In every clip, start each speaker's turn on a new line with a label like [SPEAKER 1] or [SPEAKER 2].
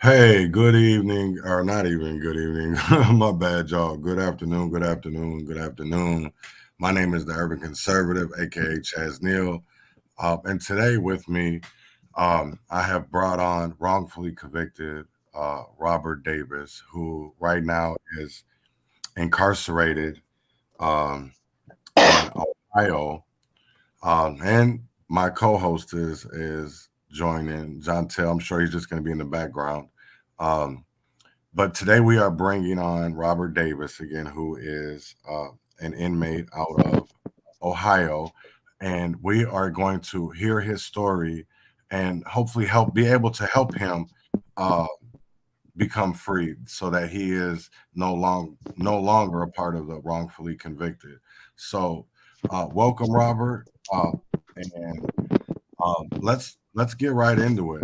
[SPEAKER 1] Hey, good evening, or not even good evening. My bad, y'all. Good afternoon, good afternoon, good afternoon. My name is the Urban Conservative, aka Chaz Neal. And today with me, I have brought on wrongfully convicted Robert Davis, who right now is incarcerated um, in Ohio. And my co-host is joining John Tell. I'm sure he's just going to be in the background. Um, But today we are bringing on Robert Davis again, who is an inmate out of Ohio, and we are going to hear his story and hopefully be able to help him uh, become free, so that he is no longer a part of the wrongfully convicted. So, welcome, Robert, and let's get right into it.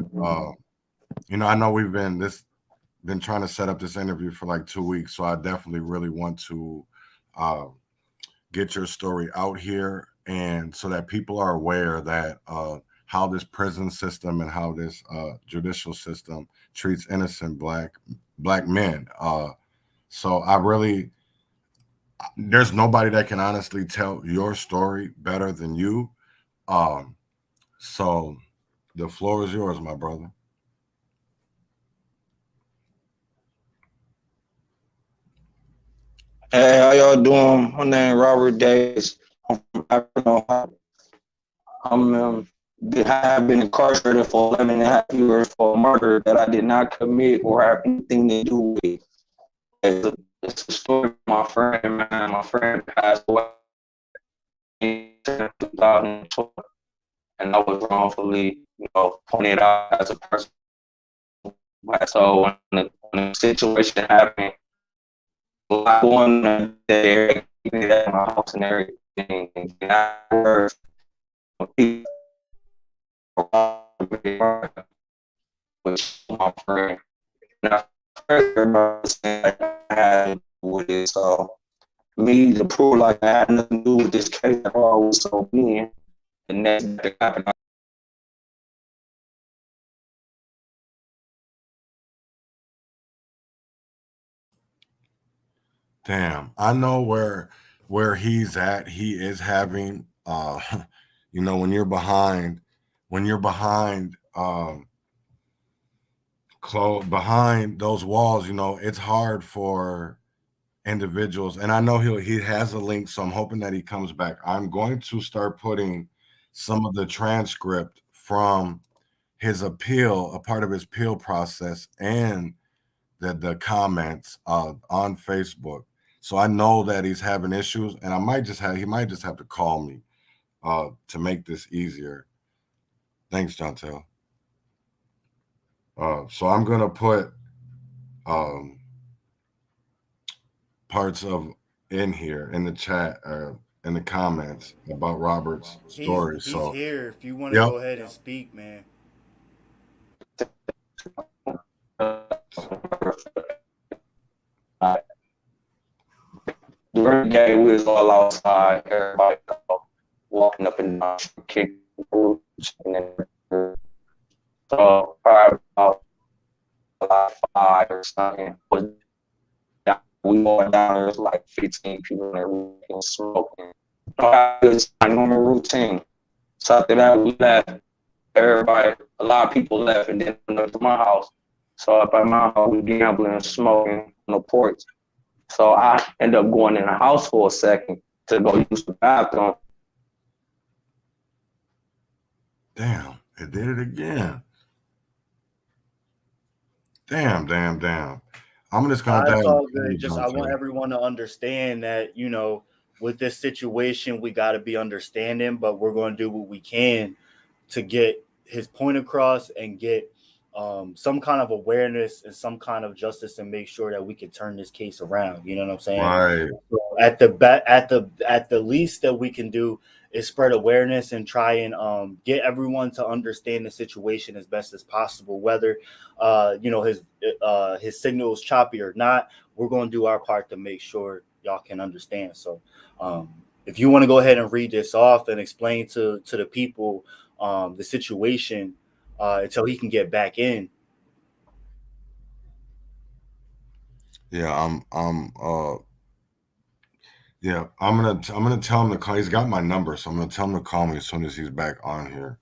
[SPEAKER 1] I know we've been trying to set up this interview for like 2 weeks, so I definitely really want to uh, get your story out here, and so that people are aware that how this prison system and how this judicial system treats innocent black men. So I really, there's nobody that can honestly tell your story better than you. Um, so the floor is yours, my brother.
[SPEAKER 2] Hey, how y'all doing? My name Robert Davis. I'm from Akron, Ohio. Have been incarcerated for 11 and a half years for a murder that I did not commit or have anything to do with. It's a story of my friend, man. My friend passed away in 2012, and I was wrongfully, pointed out as a person. So when the situation happened, a lot going on there, at my house and everything. And afterwards, people which my friend. And I first remember saying I had with it. So me to prove like I had nothing to do with this case at all was so mean. The next day happened.
[SPEAKER 1] Damn, I know where he's at. He is having when you're behind behind those walls, it's hard for individuals. And I know he has a link, so I'm hoping that he comes back. I'm going to start putting some of the transcript from his appeal, a part of his appeal process, and the comments on Facebook. So I know that he's having issues, and he might just have to call me to make this easier. Thanks, Chantel. So I'm gonna put um, parts of in here in the chat, in the comments about Robert's story.
[SPEAKER 3] He's
[SPEAKER 1] So
[SPEAKER 3] here. If you want to
[SPEAKER 1] yep.
[SPEAKER 3] go ahead and speak, man.
[SPEAKER 2] During the day, we was all outside, everybody walking up and down, kicking roots, and then so probably about 5 or something. We going down there, was like 15 people in there smoking. It's my normal routine. So after that, we left. Everybody, a lot of people left, and then went up to my house. So up at my house, we gambling and smoking on the porch. So I ended up going in the house for a second to go use the bathroom.
[SPEAKER 1] Damn, it did it again. Damn, damn, damn. I'm just gonna
[SPEAKER 3] It's
[SPEAKER 1] dive
[SPEAKER 3] all
[SPEAKER 1] into
[SPEAKER 3] good. Just I want
[SPEAKER 1] Chantel.
[SPEAKER 3] everyone to understand that with this situation, we got to be understanding, but we're going to do what we can to get his point across and get some kind of awareness and some kind of justice and make sure that we can turn this case around. You know what I'm saying?
[SPEAKER 1] Right.
[SPEAKER 3] So at the least that we can do is spread awareness and try and get everyone to understand the situation as best as possible. Whether his signal is choppy or not, we're going to do our part to make sure y'all can understand. So um, if you want to go ahead and read this off and explain to the people the situation until he can get back in.
[SPEAKER 1] Yeah, yeah, I'm gonna tell him to call. He's got my number, so I'm gonna tell him to call me as soon as he's back on here.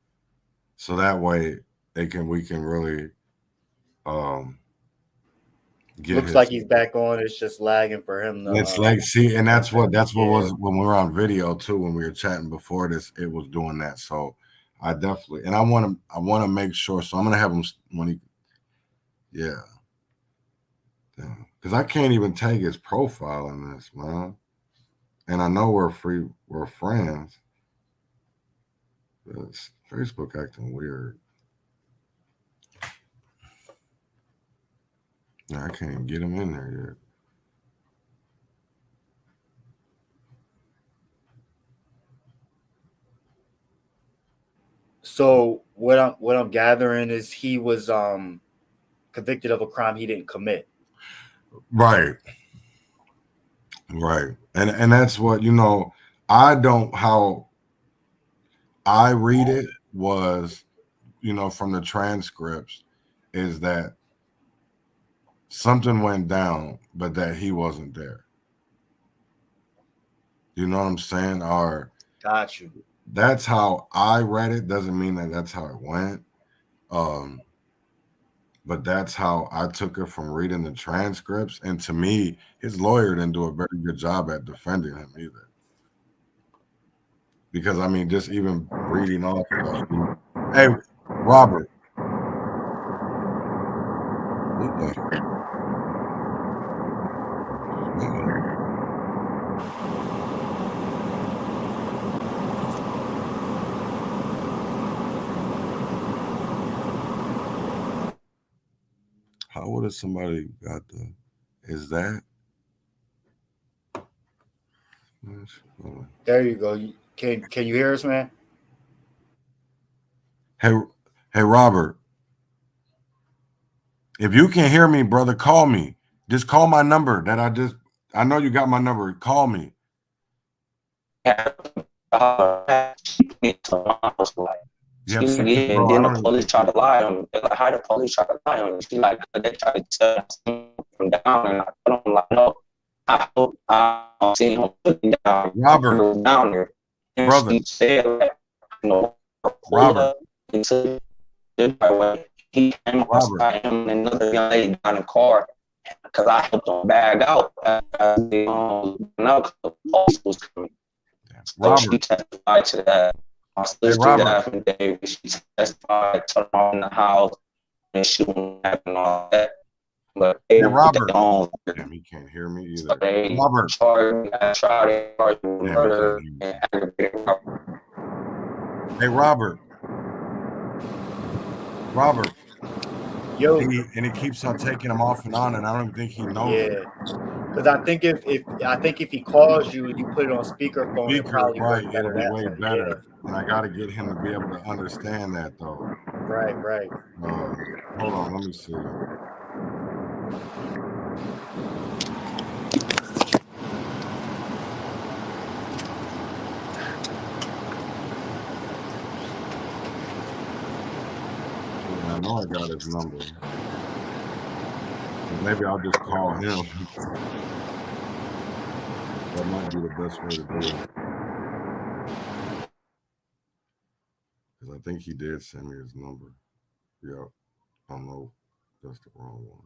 [SPEAKER 1] So that way we can really um get
[SPEAKER 3] Looks like
[SPEAKER 1] his.
[SPEAKER 3] he's back on. It's just lagging for him to
[SPEAKER 1] It's like, see, and that's what
[SPEAKER 3] yeah.
[SPEAKER 1] was when we were on video too, when we were chatting before this, it was doing that. So I definitely, and I want to make sure. So I'm gonna have him when he, yeah, because I can't even take his profile in this, man. And I know we're friends. But it's Facebook acting weird. Yeah, I can't even get him in there yet.
[SPEAKER 3] So what I'm gathering is he was convicted of a crime he didn't commit.
[SPEAKER 1] Right, right, and that's what I don't how I read it was from the transcripts is that something went down, but that he wasn't there. You know what I'm saying? Or
[SPEAKER 3] Got you.
[SPEAKER 1] that's how I read it. Doesn't mean that that's how it went. Um, but that's how I took it from reading the transcripts. And to me, his lawyer didn't do a very good job at defending him either. Because I mean, just even reading off stuff. Hey, Robert. What the hell? How would have somebody got the? Is that?
[SPEAKER 3] There you go. Can you hear us, man?
[SPEAKER 1] Hey, hey, Robert. If you can hear me, brother, call me. Just call my number that I know you got my number. Call me. You have seen
[SPEAKER 2] Yeah, and
[SPEAKER 1] bro, I
[SPEAKER 2] then the
[SPEAKER 1] don't even
[SPEAKER 2] police
[SPEAKER 1] think
[SPEAKER 2] tried to lie on me. They're like, how the police tried to lie on me? She like, they tried to tell me from down, and I told them like, no, I hope I seen him looking down,
[SPEAKER 1] Robert,
[SPEAKER 2] down there, and
[SPEAKER 1] brother,
[SPEAKER 2] she said, like, pull
[SPEAKER 1] Robert,
[SPEAKER 2] up into the way. He came
[SPEAKER 1] Robert.
[SPEAKER 2] outside him and another young lady down the car because I helped them bag out as the police was coming. So she
[SPEAKER 1] Robert.
[SPEAKER 2] testified to that. My
[SPEAKER 1] Hey,
[SPEAKER 2] sister
[SPEAKER 1] Robert.
[SPEAKER 2] affidavit, she testified to them in the house and shooting and all that. But they
[SPEAKER 1] Hey,
[SPEAKER 2] didn't put that
[SPEAKER 1] Robert.
[SPEAKER 2] on.
[SPEAKER 1] Damn, he can't hear me either.
[SPEAKER 2] So they
[SPEAKER 1] Robert.
[SPEAKER 2] tried with
[SPEAKER 1] Damn, he can't
[SPEAKER 2] murder
[SPEAKER 1] hear me.
[SPEAKER 2] and aggravated robbery.
[SPEAKER 1] Hey, Robert. Robert.
[SPEAKER 3] Yo,
[SPEAKER 1] And he keeps on taking him off and on, and I don't even think he knows it.
[SPEAKER 3] yeah. Because I think if he calls you and you put it on speakerphone, it
[SPEAKER 1] Speaker,
[SPEAKER 3] probably
[SPEAKER 1] right?
[SPEAKER 3] works
[SPEAKER 1] It'll
[SPEAKER 3] better
[SPEAKER 1] be
[SPEAKER 3] that
[SPEAKER 1] way
[SPEAKER 3] way. Yeah.
[SPEAKER 1] better. And I got to get him to be able to understand that, though.
[SPEAKER 3] Right, right.
[SPEAKER 1] Hold on, let me see. I know I got his number. Maybe I'll just call him. That might be the best way to do it. Because I think he did send me his number. Yep. I don't know. That's the wrong one.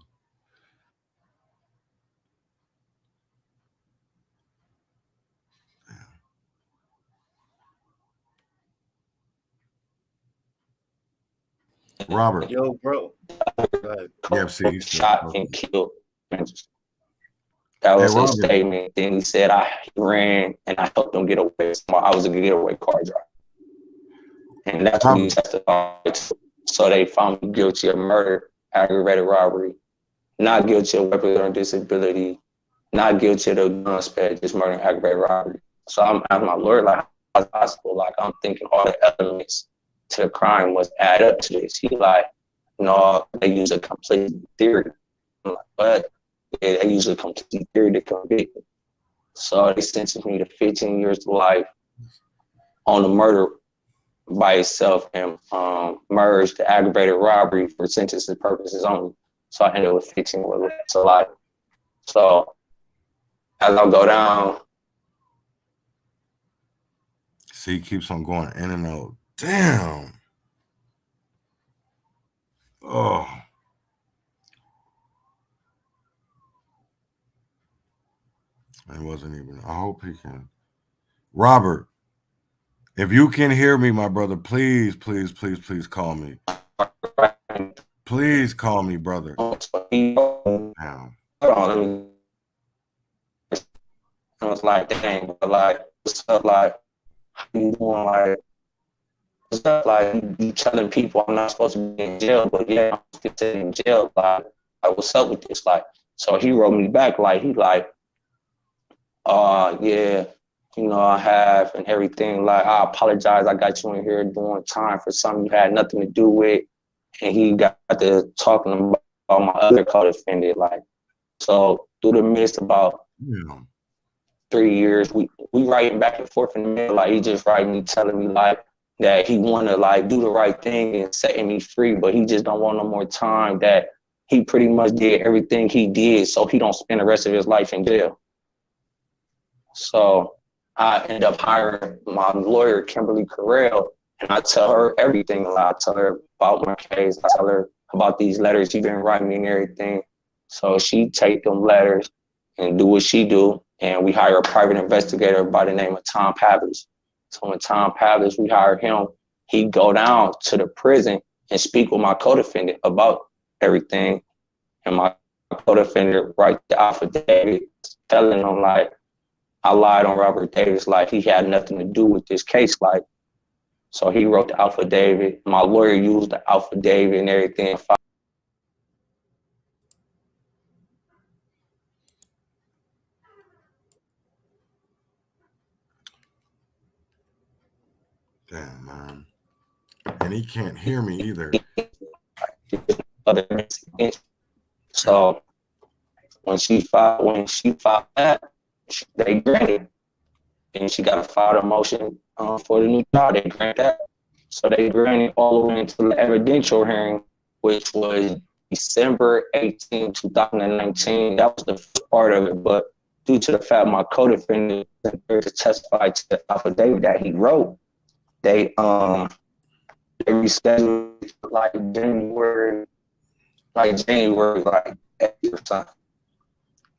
[SPEAKER 1] Robert.
[SPEAKER 3] Yo, bro. Go ahead.
[SPEAKER 1] Yeah, see, he's
[SPEAKER 2] shot and killed. That was his statement. Then he said, I ran and I helped him get away. I was a getaway car driver. And that's what he testified to. So they found me guilty of murder, aggravated robbery, not guilty of weapons or disability, not guilty of the gun spec, just murder and aggravated robbery. So I'm as my lawyer, like as possible, like I'm thinking all the elements to the crime must add up to this. He like, no, they use a complete theory. I'm like, but yeah, they use a complete theory to convict me. So they sentenced me to 15 years to life on the murder by itself and merged the aggravated robbery for sentencing purposes only. So I ended up with 15 years to life. So as I go down,
[SPEAKER 1] See, he keeps on going in and out. Damn. Oh. It wasn't even. I hope he can. Robert, if you can hear me, my brother, please, please, please, please call me. Please call me, brother. Damn.
[SPEAKER 2] Hold on, let me. I was like, dang, but like, what's up? Like, how you doing? Like, what's up? Like, you telling people I'm not supposed to be in jail, but yeah, I'm still sitting in jail. Like, what's up with this? Like, so he wrote me back, like, he like, yeah, you know, I have and everything. Like, I apologize. I got you in here doing time for something you had nothing to do with. And he got to talking about my other co-defendant. Like, so through the midst about 3 years, we writing back and forth in the middle. Like, he just writing me, telling me like that he want to like do the right thing and setting me free, but he just don't want no more time. That he pretty much did everything he did so he don't spend the rest of his life in jail. So I ended up hiring my lawyer, Kimberly Carell, and I tell her everything. I tell her about my case. I tell her about these letters he been writing me and everything. So she take them letters and do what she do. And we hire a private investigator by the name of Tom Pavlis. So when Tom Pavlis, we hire him, he go down to the prison and speak with my co-defendant about everything. And my co-defendant write the affidavit telling him like, I lied on Robert Davis, like he had nothing to do with this case. Like, so he wrote the affidavit. My lawyer used the affidavit and everything.
[SPEAKER 1] Damn, man. And he can't hear me either.
[SPEAKER 2] So when she filed that, they granted. And she got to file a motion for the new trial. They granted that. So they granted all the way into the evidential hearing, which was December 18, 2019. That was the first part of it. But due to the fact my co-defendant was there to testify to the affidavit that he wrote, they rescheduled like January, like 8th or something.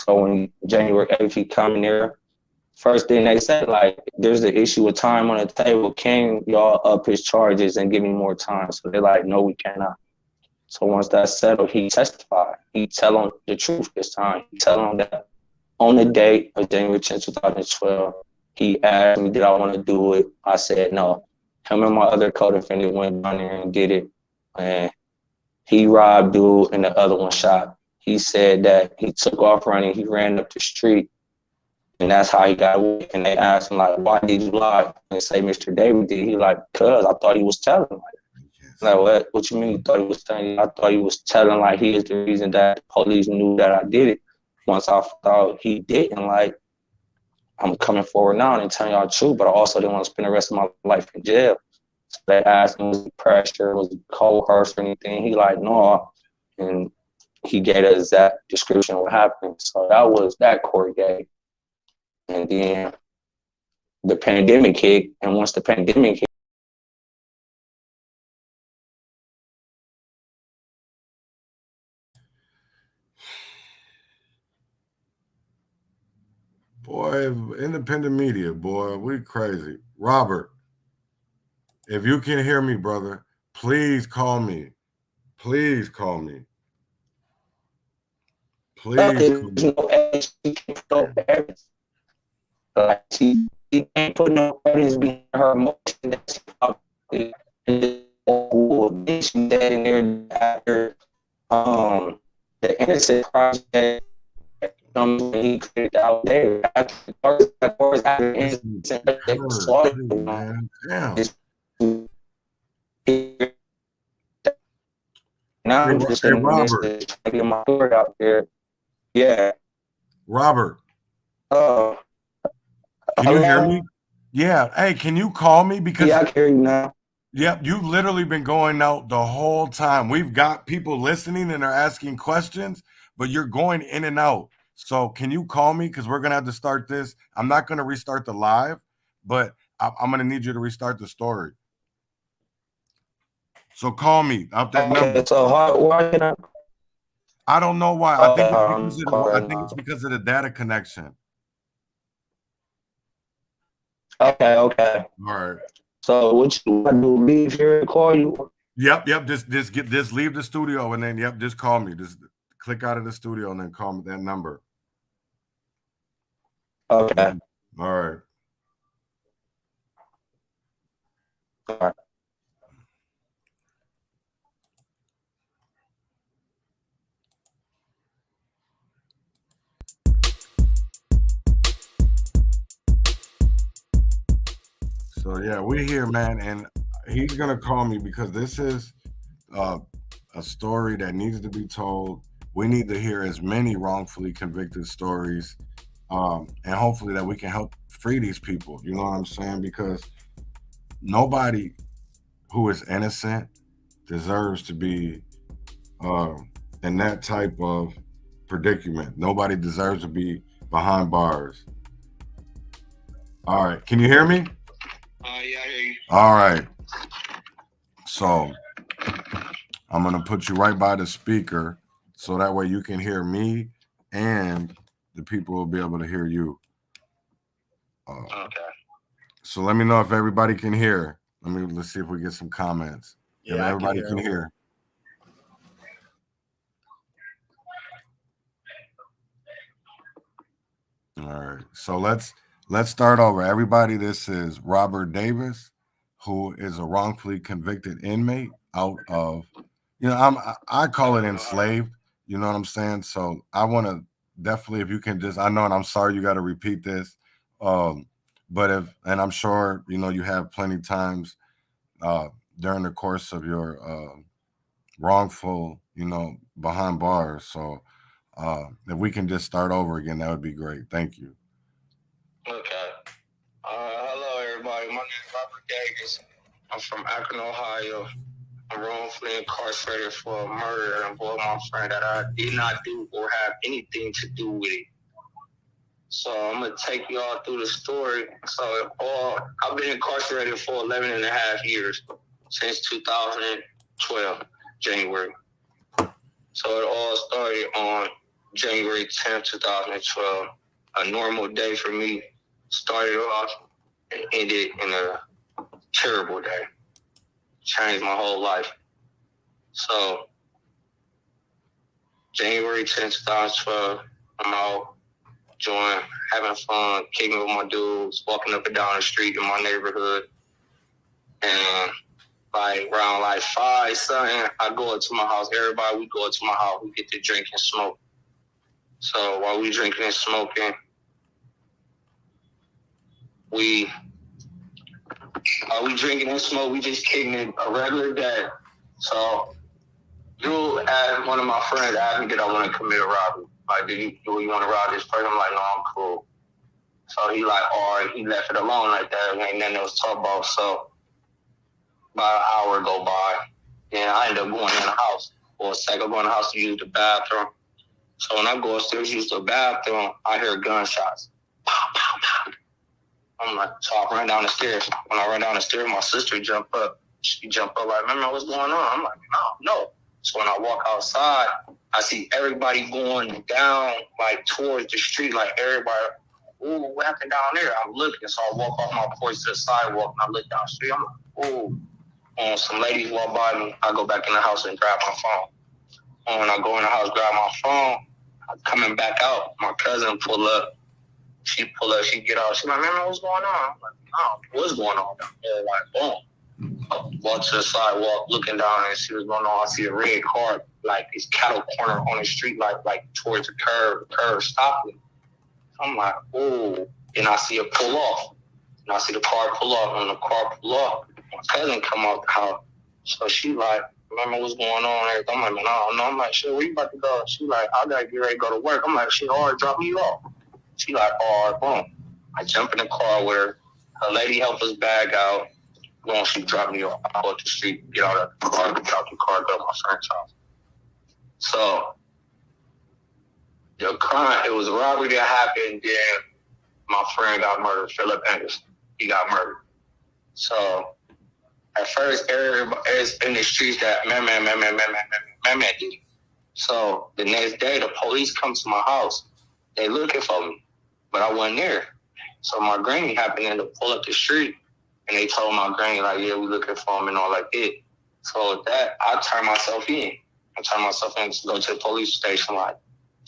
[SPEAKER 2] So when January 8th he come in there, first thing they said, like, there's the issue with time on the table. Can y'all up his charges and give me more time? So they're like, no, we cannot. So once that's settled, he testified. He tell them the truth this time. He tell them that on the date of January 10, 2012, he asked me, did I want to do it? I said no. Him and my other co-defendant went down there and did it. And he robbed dude and the other one shot. He said that he took off running. He ran up the street. And that's how he got away. And they asked him, like, why did you lie? And say, Mr. David did. He like, cuz I thought he was telling. Like, what you mean you thought he was telling? I thought he was telling, like, he is the reason that the police knew that I did it. Once I thought he didn't, like, I'm coming forward now and telling y'all the truth, but I also didn't want to spend the rest of my life in jail. So they asked him, was it pressure, was it coerced or anything? He like, no. And he gave the exact description of what happened. So that was that court date. And then the pandemic hit, and once the pandemic hit,
[SPEAKER 1] boy, independent media, boy, we crazy. Robert, if you can hear me, brother, please call me. Please call me. Please call me.
[SPEAKER 2] Like she can't put no evidence behind her emotion that she she dead in there after the innocent project when he created out there after the innocent now I'm just in this to get my word out there. Yeah.
[SPEAKER 1] Robert. Can you hear me? Yeah. Hey, can you call me? Because
[SPEAKER 2] yeah, I can hear you now.
[SPEAKER 1] Yep, you've literally been going out the whole time. We've got people listening and are asking questions, but you're going in and out. So can you call me? Because we're gonna have to start this. I'm not gonna restart the live, but I'm gonna need you to restart the story. So call me up that number.
[SPEAKER 2] Okay, so why can
[SPEAKER 1] I don't know why. I think it's because of the data connection.
[SPEAKER 2] Okay.
[SPEAKER 1] All right.
[SPEAKER 2] So what you want to do? Leave here and call you?
[SPEAKER 1] Yep. Just leave the studio and then just call me. Just click out of the studio and then call me that number.
[SPEAKER 2] Okay.
[SPEAKER 1] All right.
[SPEAKER 2] All right.
[SPEAKER 1] So yeah, we're here, man, and he's gonna call me because this is a story that needs to be told. We need to hear as many wrongfully convicted stories, and hopefully that we can help free these people. You know what I'm saying? Because nobody who is innocent deserves to be in that type of predicament. Nobody deserves to be behind bars. All right, can you hear me?
[SPEAKER 2] Yeah, I hear you.
[SPEAKER 1] All right. So I'm gonna put you right by the speaker so that way you can hear me and the people will be able to hear you.
[SPEAKER 2] Okay.
[SPEAKER 1] So let me know if everybody can hear. Let's see if we get some comments.
[SPEAKER 3] Yeah,
[SPEAKER 1] if everybody
[SPEAKER 3] can hear.
[SPEAKER 1] All right. So let's start over. Everybody, this is Robert Davis, who is a wrongfully convicted inmate out of, I call it enslaved. You know what I'm saying? So I want to definitely, if you can just, I know, and I'm sorry you got to repeat this, but and I'm sure, you have plenty times during the course of your wrongful, behind bars. So if we can just start over again, that would be great. Thank you.
[SPEAKER 2] Okay. Hello, everybody. My name is Robert Davis. I'm from Akron, Ohio. I'm wrongfully incarcerated for a murder that involved my friend that I did not do or have anything to do with it. So I'm going to take you all through the story. So I've been incarcerated for 11 and a half years, since 2012, January. So it all started on January 10th, 2012. A normal day for me started off and ended in a terrible day. Changed my whole life. So January 10th, 2012, I'm out enjoying, having fun, kicking with my dudes, walking up and down the street in my neighborhood. And around 5 something, I go into my house. Everybody, we go into my house. We get to drink and smoke. So while we drinking and smoking, we drinking and smoke. We just kicking it a regular day. So one of my friends asked me, did I want to commit a robbery? Like, do you want to rob this person? I'm like, no, I'm cool. So he left it alone like that. Ain't nothing else to talk about. So about an hour go by. Then I end up going in the house for a second. I'm going in the house to use the bathroom. So when I go upstairs to use the bathroom, I hear gunshots. Pow, pow, pow. I'm like, so I run down the stairs. When I run down the stairs, my sister jumped up. She jumped up like, remember what's going on? I'm like, no. So when I walk outside, I see everybody going down, towards the street, everybody, ooh, what happened down there? I'm looking, so I walk off my porch to the sidewalk, and I look down the street. I'm like, ooh. Some ladies walk by me. I go back in the house and grab my phone. When I go in the house, grab my phone, I'm coming back out. My cousin pull up. She get out. She's like, man, what's going on? I'm like, oh, what's going on down there? Boom. Walk to the sidewalk, looking down and see what's going on. I see a red car, this cattle corner on the street, towards the curve stopping. I'm like, oh. And I see it pull off. And I see the car pull off. When the car pull off, my cousin come out the house. So she remember what's going on? I'm like, man, I don't know. I'm like, shit, where you about to go? She I gotta get ready to go to work. I'm like, shit, all right, drop me off. She all right, boom. I jump in the car with her. Her lady helped us bag out. Boom, she dropped me off. I go to the street, get out of the car, go to my friend's house. So The crime, it was a robbery that happened, then my friend got murdered, Philip Anderson. He got murdered. So at first, everybody's in the streets that man did it. So the next day, the police come to my house. They looking for me, but I wasn't there. So my granny happened to pull up the street, and they told my granny, like, yeah, we looking for him and all like that. So with that, I turned myself in. I turned myself in to go to the police station, like,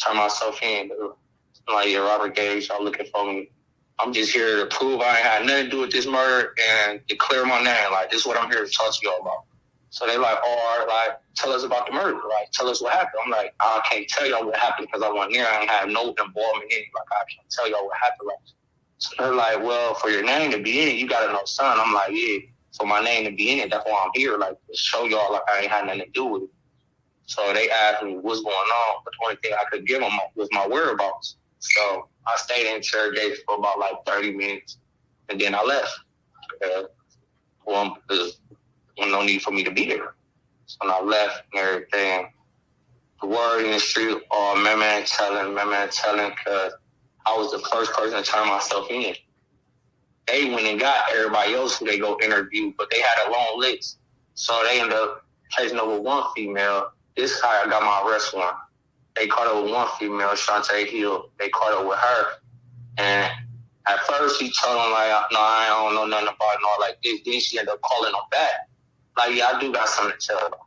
[SPEAKER 2] turn myself in. Like, yeah, Robert Gage, y'all looking for me. I'm just here to prove I ain't had nothing to do with this murder and declare my name. Like, this is what I'm here to talk to y'all about. So they like, oh, like, tell us about the murder. Like, tell us what happened. I'm like, I can't tell y'all what happened because I wasn't there. I ain't have no involvement in it. Like, I can't tell y'all what happened. Like, so they're like, well, for your name to be in it, you got to know son. I'm like, yeah, for my name to be in it, that's why I'm here. Like, to show y'all, like, I ain't had nothing to do with it. So they asked me what's going on, but the only thing I could give them was my whereabouts. So I stayed in interrogation for about like 30 minutes, and then I left. Well, there's no need for me to be there. So when I left and everything, the word in the street, oh, man telling, because I was the first person to turn myself in. They went and got everybody else who they go interview, but they had a long list. So they ended up chasing over one female. This is how I got my arrest warrant. They caught up with one female, Shantae Hill. They caught up with her. And at first, he told them, like, no, I don't know nothing about it and all like this. Then she ended up calling them back. Like, yeah, I do got something to tell them.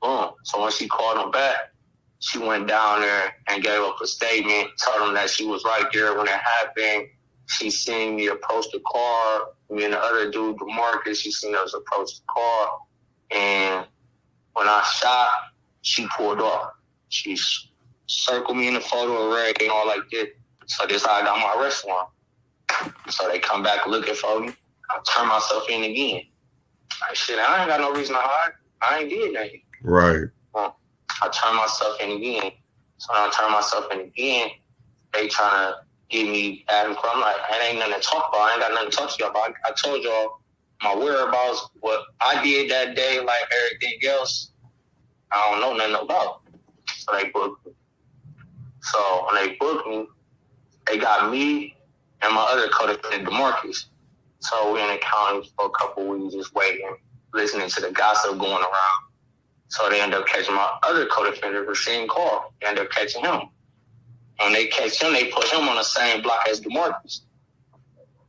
[SPEAKER 2] Boom. So when she called them back, she went down there and gave up a statement, told them that she was right there when it happened. She seen me approach the car. Me and the other dude, DeMarcus, she seen us approach the car. And when I shot, she pulled off. She circled me in the photo array and all like that. So this is how I got my arrest warrant. So they come back looking for me. I turn myself in again. Like, shit, I ain't got no reason to hide. I ain't did nothing.
[SPEAKER 1] Right.
[SPEAKER 2] I turn myself in again. So when I turn myself in again, they trying to give me Adam Crumb. Like, I ain't nothing to talk about. I ain't got nothing to talk to y'all about. I told y'all my whereabouts, what I did that day, like everything else, I don't know nothing about. So they booked me. So when they booked me, they got me and my other co-defendant, DeMarcus. So we in the county for a couple weeks just waiting, listening to the gossip going around. So they ended up catching my other co-defendant, Rasheen Carl. They ended up catching him. When they catch him, they put him on the same block as DeMarcus.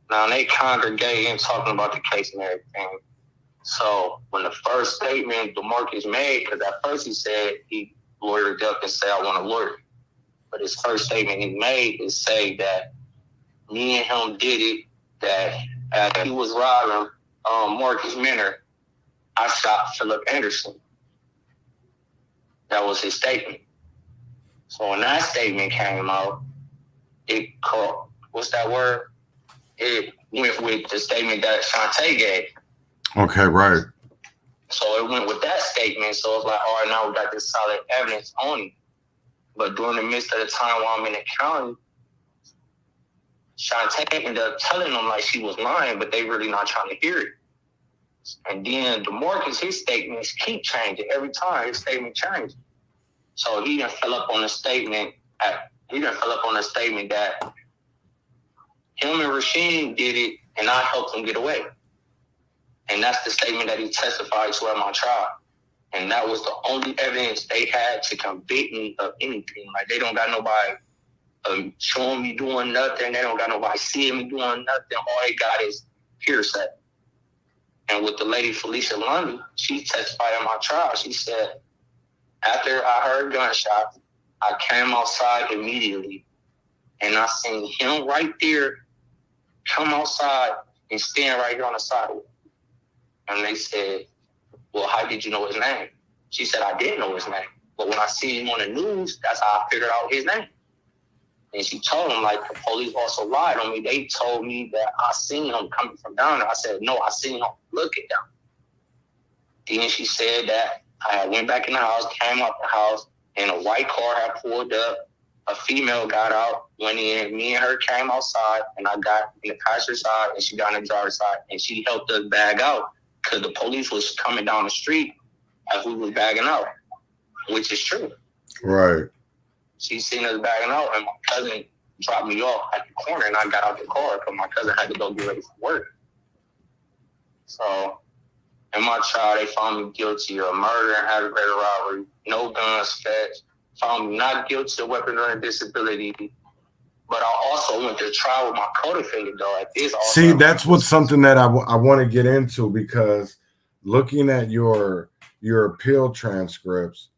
[SPEAKER 2] Now they congregate and talking about the case and everything. So when the first statement DeMarcus made, because at first he said he lawyered up and said, I want a lawyer. But his first statement he made is say that me and him did it, that he was robbing Marcus Minner. I shot Philip Anderson. That was his statement. So when that statement came out, it caught, what's that word? It went with the statement that Shantae gave.
[SPEAKER 1] Okay, right.
[SPEAKER 2] So it went with that statement. So it's like, all right, now we got this solid evidence on it. But during the midst of the time while I'm in the county, Shantae ended up telling them like she was lying, but they really not trying to hear it. And then DeMarcus, his statements keep changing. Every time his statement changes. So he done fell up on the statement that him and Rasheen did it and I helped him get away. And that's the statement that he testified to at my trial. And that was the only evidence they had to convict me of anything. Like, they don't got nobody showing me doing nothing. They don't got nobody seeing me doing nothing. All they got is hearsay. And with the lady Felicia Lundy, she testified at my trial. She said, after I heard gunshots, I came outside immediately. And I seen him right there come outside and stand right here on the sidewalk. And they said, well, how did you know his name? She said, I didn't know his name. But when I see him on the news, that's how I figured out his name. And she told him, like, the police also lied on me. They told me that I seen him coming from down there. I said, no, I seen him looking down. Then she said that I went back in the house, came out the house, and a white car had pulled up. A female got out, went in. Me and her came outside, and I got in the passenger side, and she got in the driver's side, and she helped us bag out because the police was coming down the street as we was bagging out, which is true.
[SPEAKER 1] Right.
[SPEAKER 2] she seen us backing out, and my cousin dropped me off at the corner, and I got out the car because my cousin had to go get ready for work. So, in my trial, they found me guilty of murder and aggravated robbery, no guns fetched, found me not guilty of weapons under disability. But I also went to trial with my co-defendant, though. At this,
[SPEAKER 1] see, that's what's something that I want to get into, because looking at your appeal transcripts,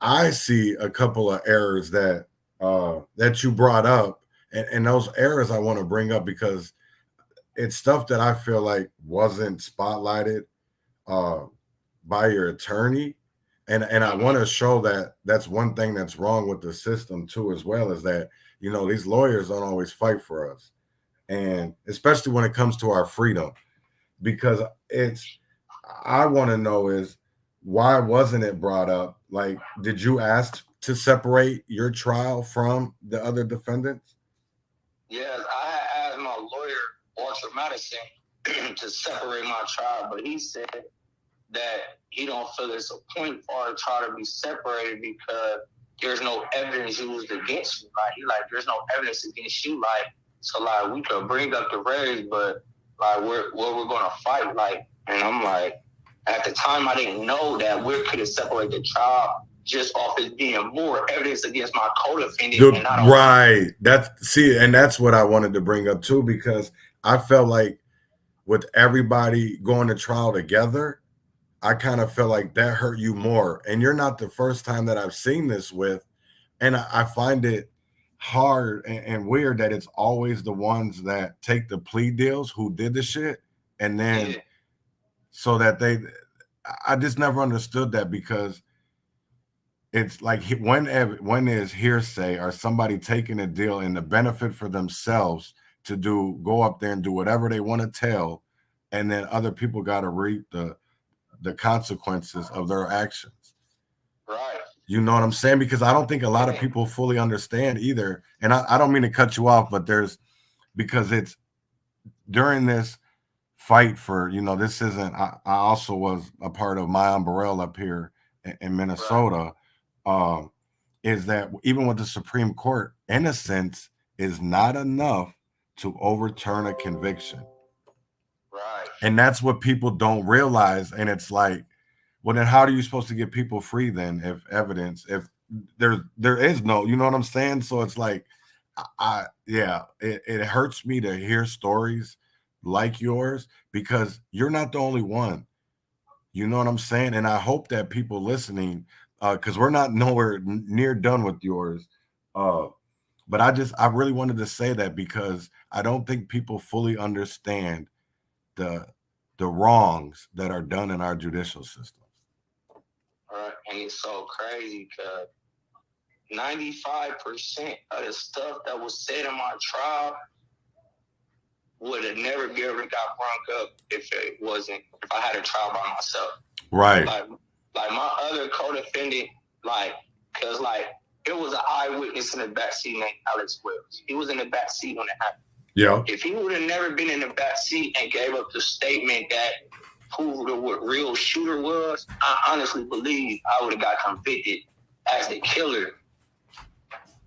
[SPEAKER 1] I see a couple of errors that you brought up, and those errors I want to bring up because it's stuff that I feel like wasn't spotlighted by your attorney, and I want to show that that's one thing that's wrong with the system too, as well, is that, you know, these lawyers don't always fight for us, and especially when it comes to our freedom, because I want to know is, why wasn't it brought up? Like, did you ask to separate your trial from the other defendants?
[SPEAKER 2] Yes, I had asked my lawyer, Walter Madison, to separate my trial, but he said that he don't feel it's a point for our trial to be separated because there's no evidence used against you. Like, there's no evidence against you. Like, so, like, we could bring up the raise, but, like, we're going to fight. Like, and I'm like, at the time, I didn't know that we could have separated the trial just off it being more evidence against my co-defendant.
[SPEAKER 1] Right. And that's what I wanted to bring up, too, because I felt like with everybody going to trial together, I kind of felt like that hurt you more. And you're not the first time that I've seen this with. And I find it hard and weird that it's always the ones that take the plea deals who did the shit. And then so that I just never understood that, because it's like when there's hearsay or somebody taking a deal and the benefit for themselves to go up there and do whatever they want to tell, and then other people got to reap the consequences of their actions.
[SPEAKER 2] Right.
[SPEAKER 1] You know what I'm saying? Because I don't think a lot of people fully understand either. And I don't mean to cut you off, but because it's during this fight for, you know, this isn't, I also was a part of My Umbrella up here in Minnesota, right. Is that even with the Supreme Court, innocence is not enough to overturn a conviction.
[SPEAKER 2] Right.
[SPEAKER 1] And that's what people don't realize. And it's like, well, then how are you supposed to get people free then if there is no, you know what I'm saying? So it's like, it hurts me to hear stories like yours, because you're not the only one. You know what I'm saying? And I hope that people listening, because we're not nowhere near done with yours. But I really wanted to say that because I don't think people fully understand the wrongs that are done in our judicial system.
[SPEAKER 2] All right. And it's so crazy because 95% of the stuff that was said in my trial would have never ever got brought up if I had a trial by myself.
[SPEAKER 1] Right.
[SPEAKER 2] Like my other co-defendant, because it was an eyewitness in the backseat named Alex Wells. He was in the backseat when it happened.
[SPEAKER 1] Yeah.
[SPEAKER 2] If he would have never been in the backseat and gave up the statement that who the real shooter was, I honestly believe I would have got convicted as the killer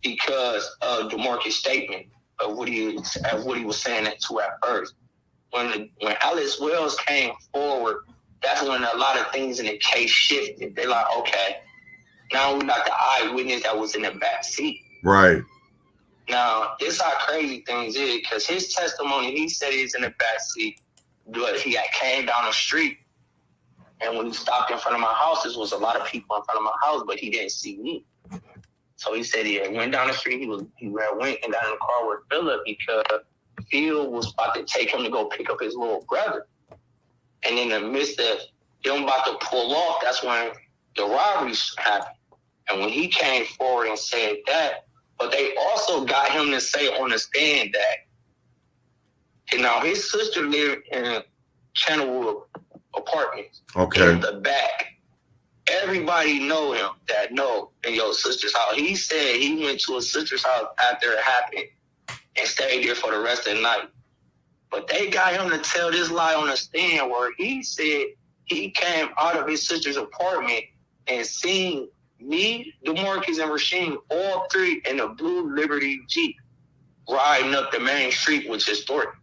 [SPEAKER 2] because of DeMarcus' statement of what he was saying to at first. When Alex Wells came forward, that's when a lot of things in the case shifted. They're like, okay, now we got the eyewitness that was in the back seat.
[SPEAKER 1] Right.
[SPEAKER 2] Now, this how crazy things is, because his testimony, he said he's in the back seat, but he came down the street, and when he stopped in front of my house, there was a lot of people in front of my house, but he didn't see me. So he said he went down the street. He went and got in the car with Philip because Phil was about to take him to go pick up his little brother. And in the midst of him about to pull off, that's when the robberies happened. And when he came forward and said that, but they also got him to say on the stand that, now his sister lived in Channelwood Apartments.
[SPEAKER 1] Okay.
[SPEAKER 2] In the back. Everybody know him that know in your sister's house. He said he went to his sister's house after it happened and stayed there for the rest of the night. But they got him to tell this lie on the stand where he said he came out of his sister's apartment and seen me, DeMarcus, and Rasheem, all three in a blue Liberty Jeep, riding up the main street, which is Thornton.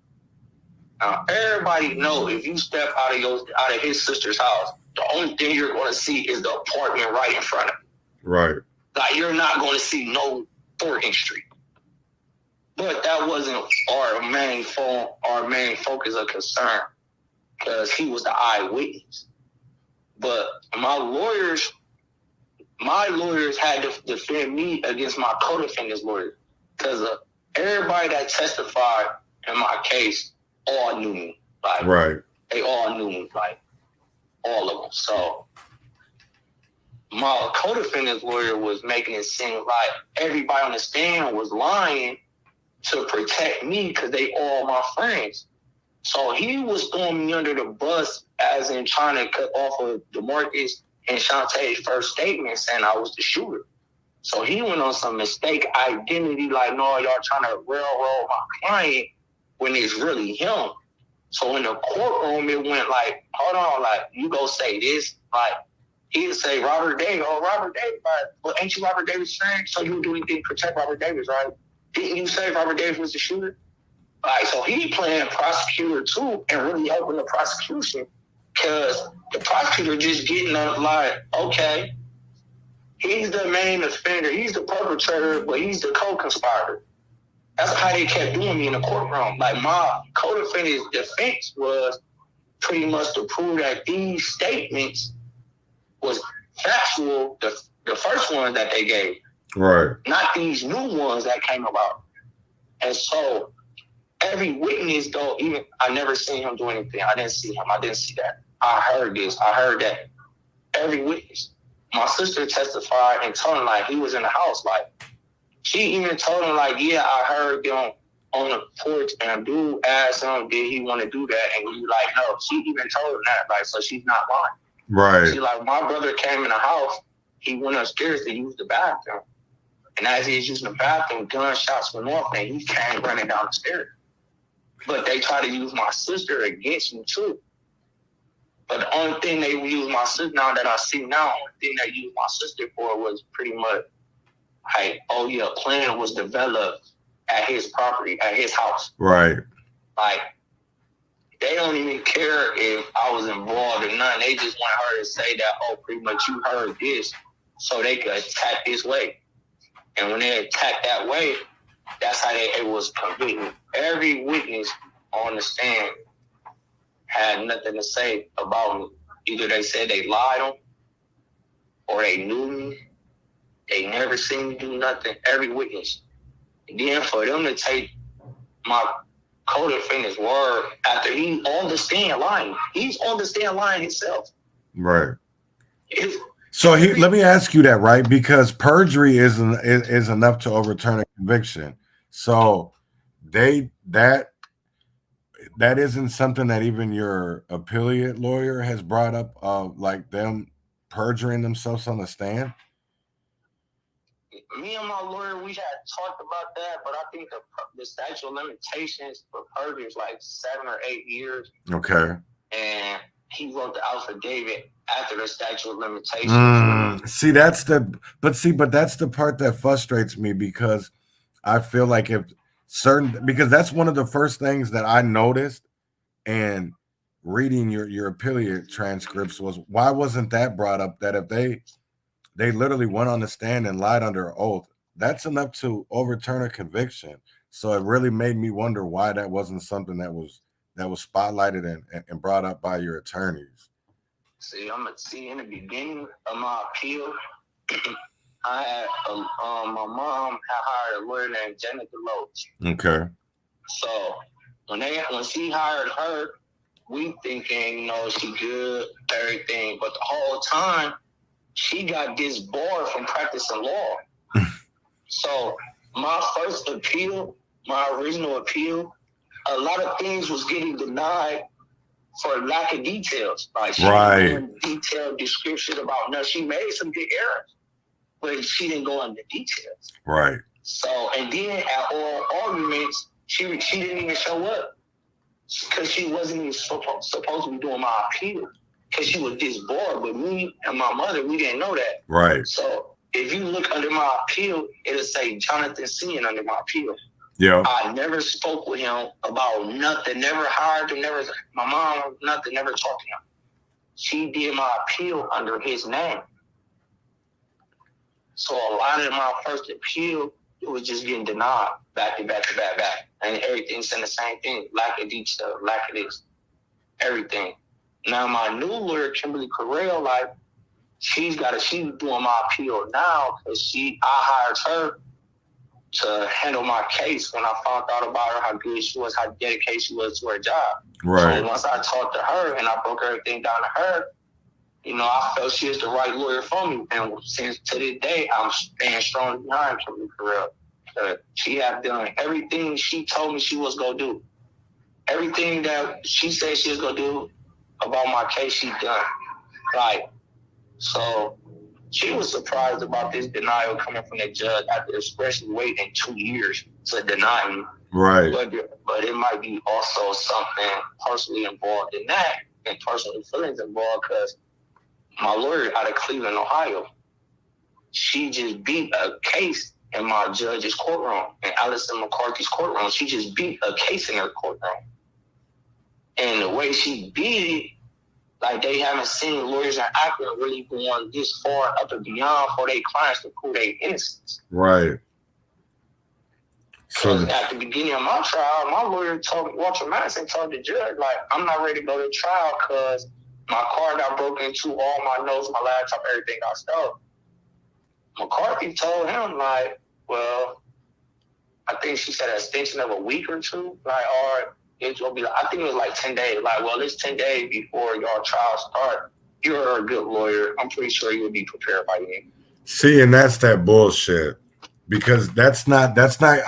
[SPEAKER 2] Now, everybody know if you step out of his sister's house, the only thing you're going to see is the apartment right in front of you.
[SPEAKER 1] Right.
[SPEAKER 2] Like, you're not going to see no Thornton Street. But that wasn't our main focus of concern, because he was the eyewitness. But my lawyers had to defend me against my co-defendant's lawyer, because everybody that testified in my case all knew me. Like,
[SPEAKER 1] right.
[SPEAKER 2] They all knew me, like, all of them. So my co-defendant's lawyer was making it seem like everybody on the stand was lying to protect me because they all my friends. So he was throwing me under the bus, as in trying to cut off of DeMarcus and Shantae's first statement saying I was the shooter. So he went on some mistake identity, like, no, y'all trying to railroad my client when it's really him. So in the courtroom, it went like, hold on, like, you go say this. Like, he'd say Robert Davis, like, well, ain't you Robert Davis' friend? So you would do anything to protect Robert Davis, right? Didn't you say Robert Davis was the shooter? Like, so he playing prosecutor too and really helping the prosecution, because the prosecutor just getting up like, okay, he's the main offender, he's the perpetrator, but he's the co-conspirator. That's how they kept doing me in the courtroom. Like, my co-defendant's defense was pretty much to prove that these statements was factual, the first one that they gave.
[SPEAKER 1] Right.
[SPEAKER 2] Not these new ones that came about. And so every witness, though, even I never seen him do anything. I didn't see him. I didn't see that. I heard this. I heard that. Every witness. My sister testified and told him, like, he was in the house. Like, she even told him, like, yeah, I heard them on the porch, and a dude asked him, did he want to do that? And he was like, no. She even told him that. Like, so she's not lying.
[SPEAKER 1] Right.
[SPEAKER 2] She like, my brother came in the house. He went upstairs to use the bathroom. And as he was using the bathroom, gunshots went off, and he came running down the stairs. But they tried to use my sister against me, too. But the only thing they used my sister, now that I see now, the only thing they used my sister for was pretty much, like, oh, yeah, a plan was developed at his property, at his house.
[SPEAKER 1] Right.
[SPEAKER 2] Like, they don't even care if I was involved or nothing. They just want her to say that, oh, pretty much you heard this, so they could attack this way. And when they attacked that way, that's how it was convicted. Every witness on the stand had nothing to say about me. Either they said they lied on, or they knew me. They never seen me do nothing. Every witness. And then for them to take my co-defendant's word after he's on the stand lying. He's on the stand lying himself.
[SPEAKER 1] Right. So let me ask you that, right? Because perjury is enough to overturn a conviction. So that isn't something that even your appellate lawyer has brought up, like them perjuring themselves on the stand.
[SPEAKER 2] Me and my lawyer, we had talked about that, but I think the statute of limitations for perjury is like 7 or 8 years.
[SPEAKER 1] Okay.
[SPEAKER 2] And he wrote the affidavit after the statute of limitations.
[SPEAKER 1] But that's the part that frustrates me, because I feel like because that's one of the first things that I noticed and reading your appellate transcripts was, why wasn't that brought up, that if they literally went on the stand and lied under oath, that's enough to overturn a conviction. So it really made me wonder why that wasn't something that was spotlighted and brought up by your attorneys.
[SPEAKER 2] See, in the beginning of my appeal, I had my mom had hired a lawyer named Janet DeLoach.
[SPEAKER 1] Okay.
[SPEAKER 2] So when she hired her, we thinking, she good, everything, but the whole time she got disbarred from practicing law. So my first appeal, my original appeal, a lot of things was getting denied for lack of details. Like, she didn't go into detailed description about nothing. She made some good errors, but she didn't go into details.
[SPEAKER 1] Right.
[SPEAKER 2] So, and then at oral arguments, she didn't even show up because she wasn't even supposed to be doing my appeal. because she was this bored. But me and my mother, we didn't know that.
[SPEAKER 1] Right.
[SPEAKER 2] So if you look under my appeal, it'll say Jonathan Sin under my appeal.
[SPEAKER 1] Yeah.
[SPEAKER 2] I never spoke with him about nothing, never hired him, never, my mom, nothing, never talked to him. She did my appeal under his name. So a lot of my first appeal, it was just getting denied back to back to back back. And everything saying the same thing, lack of detail, lack of this, everything. Now my new lawyer, Kimberly Correll, like, she's doing my appeal now because I hired her to handle my case when I found out about her, how good she was, how dedicated she was to her job.
[SPEAKER 1] Right.
[SPEAKER 2] So once I talked to her and I broke everything down to her, you know, I felt she was the right lawyer for me. And since to this day, I'm staying strong behind Kimberly Correll. She have done everything she told me she was going to do. Everything that she said she was going to do about my case, she done. Like, so she was surprised about this denial coming from the judge after especially waiting 2 years to deny me.
[SPEAKER 1] Right.
[SPEAKER 2] But it might be also something personally involved in that and personal feelings involved because my lawyer out of Cleveland, Ohio, she just beat a case in my judge's courtroom, in Allison McCarthy's courtroom. She just beat a case in her courtroom. And the way she beat it, like they haven't seen lawyers and actors really going this far up and beyond for their clients to prove their innocence.
[SPEAKER 1] Right.
[SPEAKER 2] So at the beginning of my trial, my lawyer Walter Madison told the judge, like, I'm not ready to go to trial because my car got broken into, all my notes, my laptop, everything got stolen. McCarthy told him, like, well, I think she said an extension of a week or two, like, or it's gonna be, I think it was like 10 days. Like, well, it's 10 days before your trial start. You're a good lawyer. I'm pretty sure you'll be prepared by then.
[SPEAKER 1] See, and that's that bullshit. Because that's not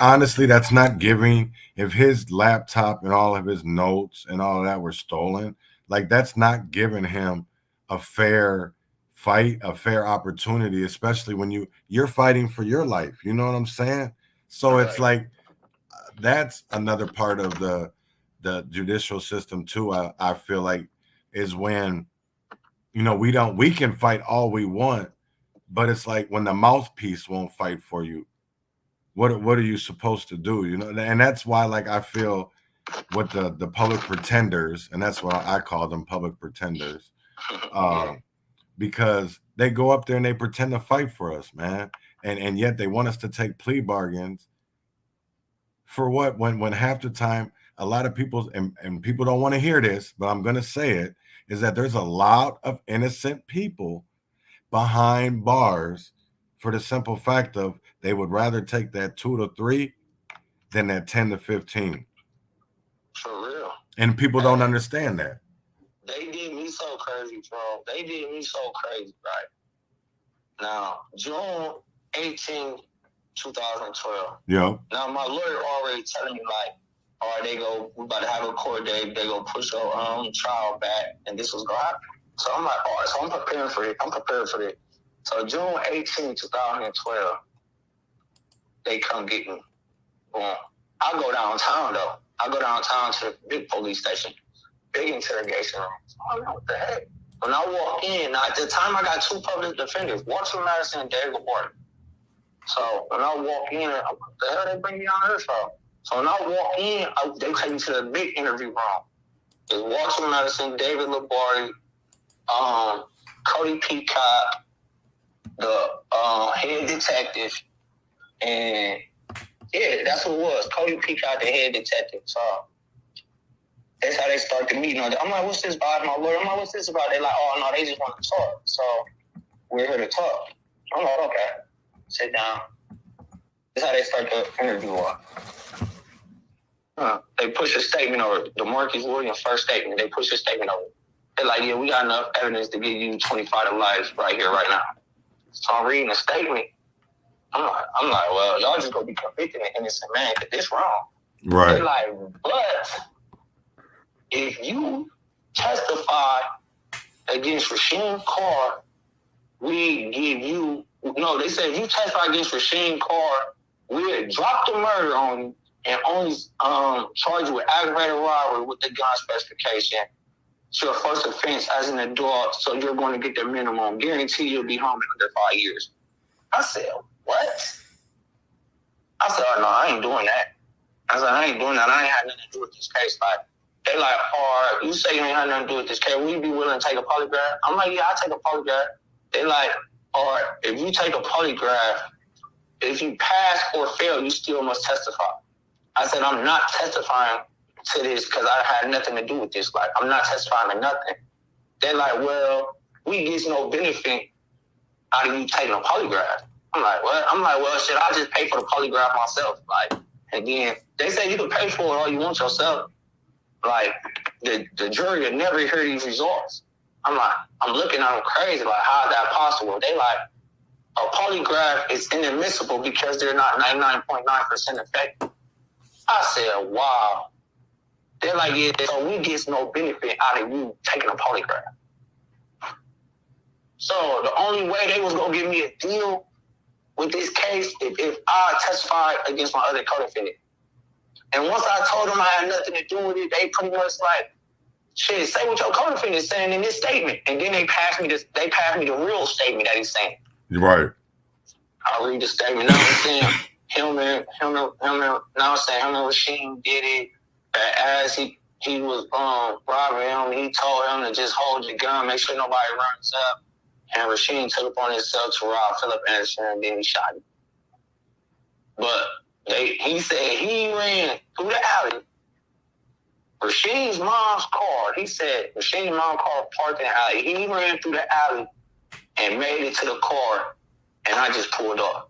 [SPEAKER 1] honestly, that's not giving, if his laptop and all of his notes and all of that were stolen, like that's not giving him a fair fight, a fair opportunity, especially when you're fighting for your life. You know what I'm saying? So it's like, that's another part of the judicial system too. I feel like is when, you know, we can fight all we want, but it's like when the mouthpiece won't fight for you, what are you supposed to do? You know, and that's why, like, I feel with the public pretenders, and that's what I call them, public pretenders, because they go up there and they pretend to fight for us, man, and yet they want us to take plea bargains for what? When half the time, a lot of people and people don't want to hear this, but I'm gonna say it, is that there's a lot of innocent people behind bars for the simple fact of they would rather take that 2 to 3 than that 10 to 15.
[SPEAKER 2] For real.
[SPEAKER 1] And people don't understand that.
[SPEAKER 2] They did me so crazy, bro. They did me so crazy, right? Now, June 18, 2012.
[SPEAKER 1] Yeah.
[SPEAKER 2] Now, my lawyer already telling me, like, all right, we about to have a court date. They go push your trial back, and this was going to happen. So I'm like, all right, so I'm preparing for it. So June 18, 2012, they come get me. Boom. I go downtown, though. I go downtown to the big police station, big interrogation room. So I'm like, what the heck? When I walk in, now at the time I got 2 public defenders, Walter Madison and David Gordon. So when I walk in, I'm like, what the hell they bring me on here for? So when I walk in, they take me to the big interview room. It's Walter Madison, David Labori, Cody Peacock, the head detective, and yeah, that's what it was. Cody Peacock, the head detective. So that's how they start the meeting. I'm like, what's this about? My lawyer, I'm like, what's this about? They're like, oh, no, they just want to talk. So we're here to talk. I'm like, okay, sit down. That's how they start the interview off. They push a statement over. The Marcus Williams first statement, they push a statement over. They're like, yeah, we got enough evidence to give you 25 to life right here, right now. So I'm reading the statement. I'm like, well, y'all just gonna be convicting an innocent man because this wrong.
[SPEAKER 1] Right.
[SPEAKER 2] They're like, but if you testify against Rasheem Carr, we give you, no, they said if you testify against Rasheem Carr, we'll drop the murder on you and only charge you with aggravated robbery with the gun specification
[SPEAKER 4] It's your first offense as an adult, so you're going to get the minimum. Guarantee you'll be home in under 5 years. I said, what? I said, oh, no, I ain't doing that. I said, I ain't doing that. I ain't had nothing to do with this case. Like, they like, all right, you say you ain't had nothing to do with this case. Will you be willing to take a polygraph? I'm like, yeah, I'll take a polygraph. They like, all right, if you take a polygraph, if you pass or fail, you still must testify. I said, I'm not testifying to this because I had nothing to do with this. Like, I'm not testifying to nothing. They're like, well, we get no benefit out of you taking a polygraph. I'm like, what? I'm like, well, should I just pay for the polygraph myself? Like, again, they say you can pay for it all you want yourself. Like, the jury will never hear these results. I'm like, I'm looking at them crazy, like, how is that possible? They like, a polygraph is inadmissible because they're not 99.9% effective. I said, wow. They're like, yeah, so we get no benefit out of you taking a polygraph. So the only way they was going to give me a deal with this case if I testified against my other co-defendant. And once I told them I had nothing to do with it, they pretty much like, shit, say what your co-defendant is saying in this statement. And then they passed me the real statement that he's saying.
[SPEAKER 1] Right.
[SPEAKER 4] I'll read the statement. Now I'm saying him and Rasheen did it as he was robbing him. He told him to just hold your gun, make sure nobody runs up. And Rasheen took upon himself to rob Philip Anderson, and then he shot him. But he said he ran through the alley. Rasheen's mom's car, he said Rasheen's mom's car parked in the alley. He ran through the alley and made it to the car, and I just pulled off.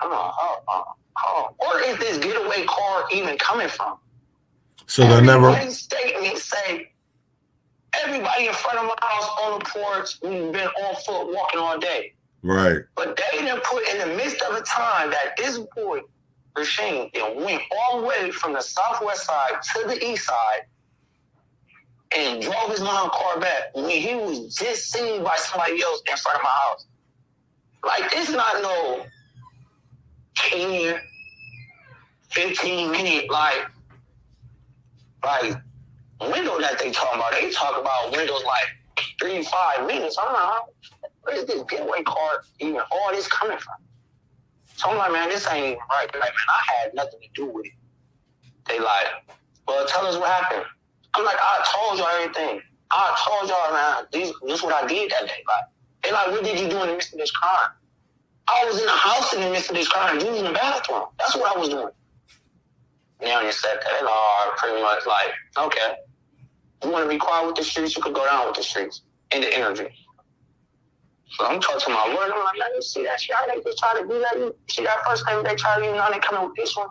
[SPEAKER 4] I'm like, where is this getaway car even coming from?
[SPEAKER 1] So they never.
[SPEAKER 4] Everybody's statements say everybody in front of my house on the porch, we've been on foot walking all day.
[SPEAKER 1] Right.
[SPEAKER 4] But they didn't put in the midst of a time that this boy, Rasheen, went all the way from the southwest side to the east side and drove his mom's car back when he was just seen by somebody else in front of my house. Like, it's not no 10, 15 minute, like window that they talking about. They talk about windows like 3 to 5 minutes. I'm like, where's this getaway car even all this coming from? So I'm like, man, this ain't even right. They're like, man, I had nothing to do with it. They like, well, tell us what happened. I'm like, I told y'all everything. I told y'all, man, this is what I did that day. Like, they like, what did you do in the midst of this crime? I was in the house in the midst of this crime, using the bathroom. That's what I was doing. Now you said that, they are pretty much like, okay, you want to be quiet with the streets, you could go down with the streets in the interview. So I'm talking to my lawyer, I'm like, man, you see that shit? How they just try to do that? You see that first time they try to do, now they coming with this one?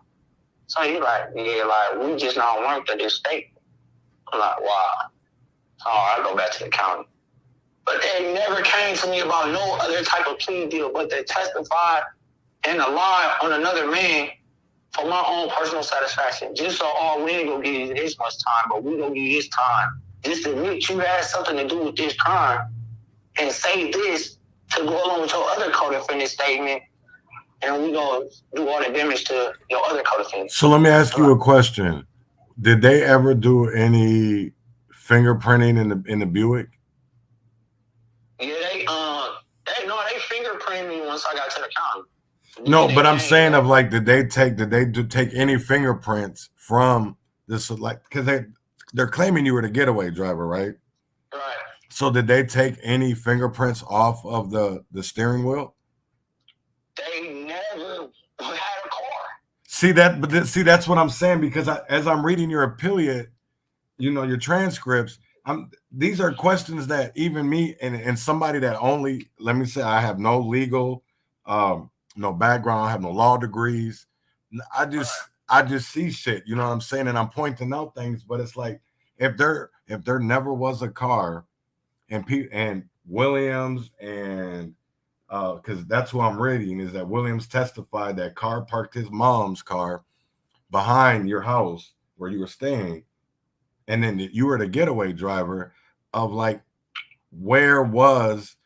[SPEAKER 4] So he like, yeah, like, we just not learned to this state. I'm like, wow. I go back to the county. But they never came to me about no other type of plea deal, but they testified and lie on another man for my own personal satisfaction. Just so, we ain't gonna give you this much time, but we gonna give you this time. Just admit you had something to do with this crime and say this to go along with your other co-defendant statement, and we gonna do all the damage to your other co-defendant.
[SPEAKER 1] So let me ask you a question. Did they ever do any fingerprinting in the Buick?
[SPEAKER 4] Yeah, they fingerprinted me once I got to the county.
[SPEAKER 1] No, but I'm saying of like, did they take any fingerprints from this? Like, because they're claiming you were the getaway driver, right?
[SPEAKER 4] Right.
[SPEAKER 1] So did they take any fingerprints off of the steering wheel?
[SPEAKER 4] They never had a car.
[SPEAKER 1] See that, but that's what I'm saying, because as I'm reading your affiliate, your transcripts, these are questions that even me and somebody that only, let me say, I have no legal, no background, I have no law degrees. I just see shit, you know what I'm saying? And I'm pointing out things, but it's like, if there never was a car, and Williams and because that's what I'm reading, is that Williams testified that car parked his mom's car behind your house where you were staying, and then you were the getaway driver. Of like, that's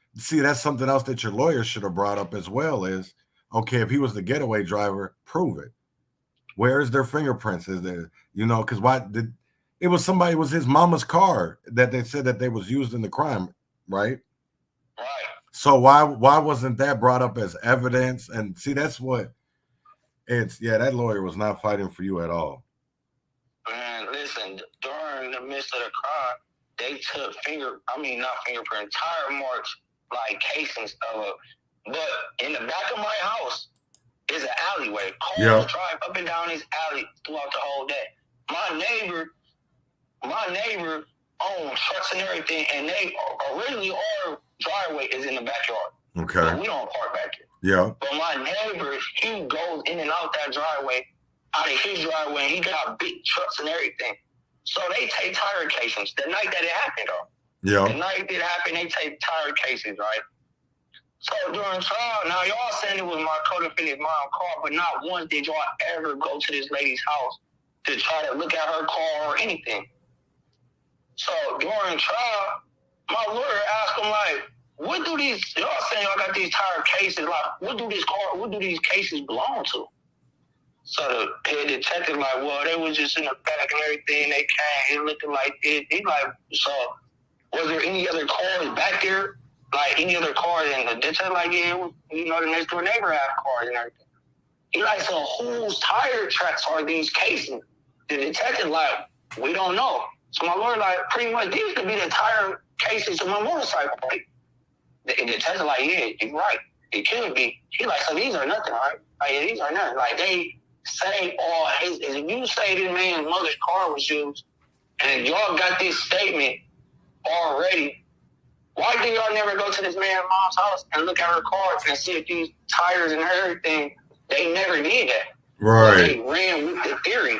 [SPEAKER 1] something else that your lawyer should have brought up as well, is, okay, if he was the getaway driver, prove it. Where is their fingerprints? Is there, because It was somebody. It was his mama's car that they said that they was used in the crime, right?
[SPEAKER 4] Right.
[SPEAKER 1] So why wasn't that brought up as evidence? And see, that's what it's. Yeah, that lawyer was not fighting for you at all.
[SPEAKER 4] Man, listen. During the midst of the crime, they took not fingerprint, tire marks, like casings of it. But in the back of my house is an alleyway. Cars drive up and down this alley throughout the whole day. My neighbor owns trucks and everything, and they originally our driveway is in the backyard.
[SPEAKER 1] Okay.
[SPEAKER 4] But we don't park back here.
[SPEAKER 1] Yeah.
[SPEAKER 4] But my neighbor, he goes in and out that driveway, out of his driveway, and he got big trucks and everything. So they take tire casings. The night that it happened, though.
[SPEAKER 1] Yeah.
[SPEAKER 4] The night it happened, they take tire casings, right? So during trial, now y'all saying it was my co-defendant's mom's car, but not once did y'all ever go to this lady's house to try to look at her car or anything. So during trial, my lawyer asked him, like, what do these, y'all saying y'all got these tire cases, like, what do these cases belong to? So the head detective like, well, they was just in the back and everything, they came, it looking like this. He like, so was there any other cars back there? Like any other cars? And the detective like, yeah, the next door neighbor had cars and everything. He like, so whose tire tracks are these casings? The detective like, we don't know. So my lawyer like, pretty much these could be the tire cases of my motorcycle. Like, the detective like, yeah, you're right. It could be. He like, so these are nothing, right? Like, yeah, these are nothing. Like they say, if you say this man's mother's car was used, and y'all got this statement already, why do y'all never go to this man's mom's house and look at her car and see if these tires and everything? They never did that.
[SPEAKER 1] Right.
[SPEAKER 4] They ran with the theory.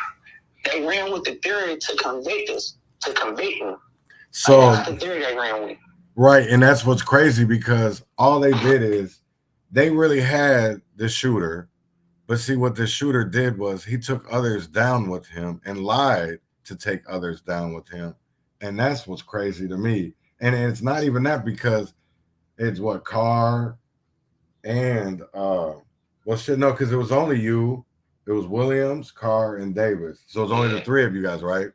[SPEAKER 4] They ran with the theory to convict us, to convict him.
[SPEAKER 1] So
[SPEAKER 4] that's the theory they ran with.
[SPEAKER 1] Right, and that's what's crazy because all they did is they really had the shooter, but see what the shooter did was he took others down with him and lied to take others down with him, and that's what's crazy to me. And it's not even that because it's what Carr and because it was only you, it was Williams, Carr, and Davis, so it was only the three of you guys, right?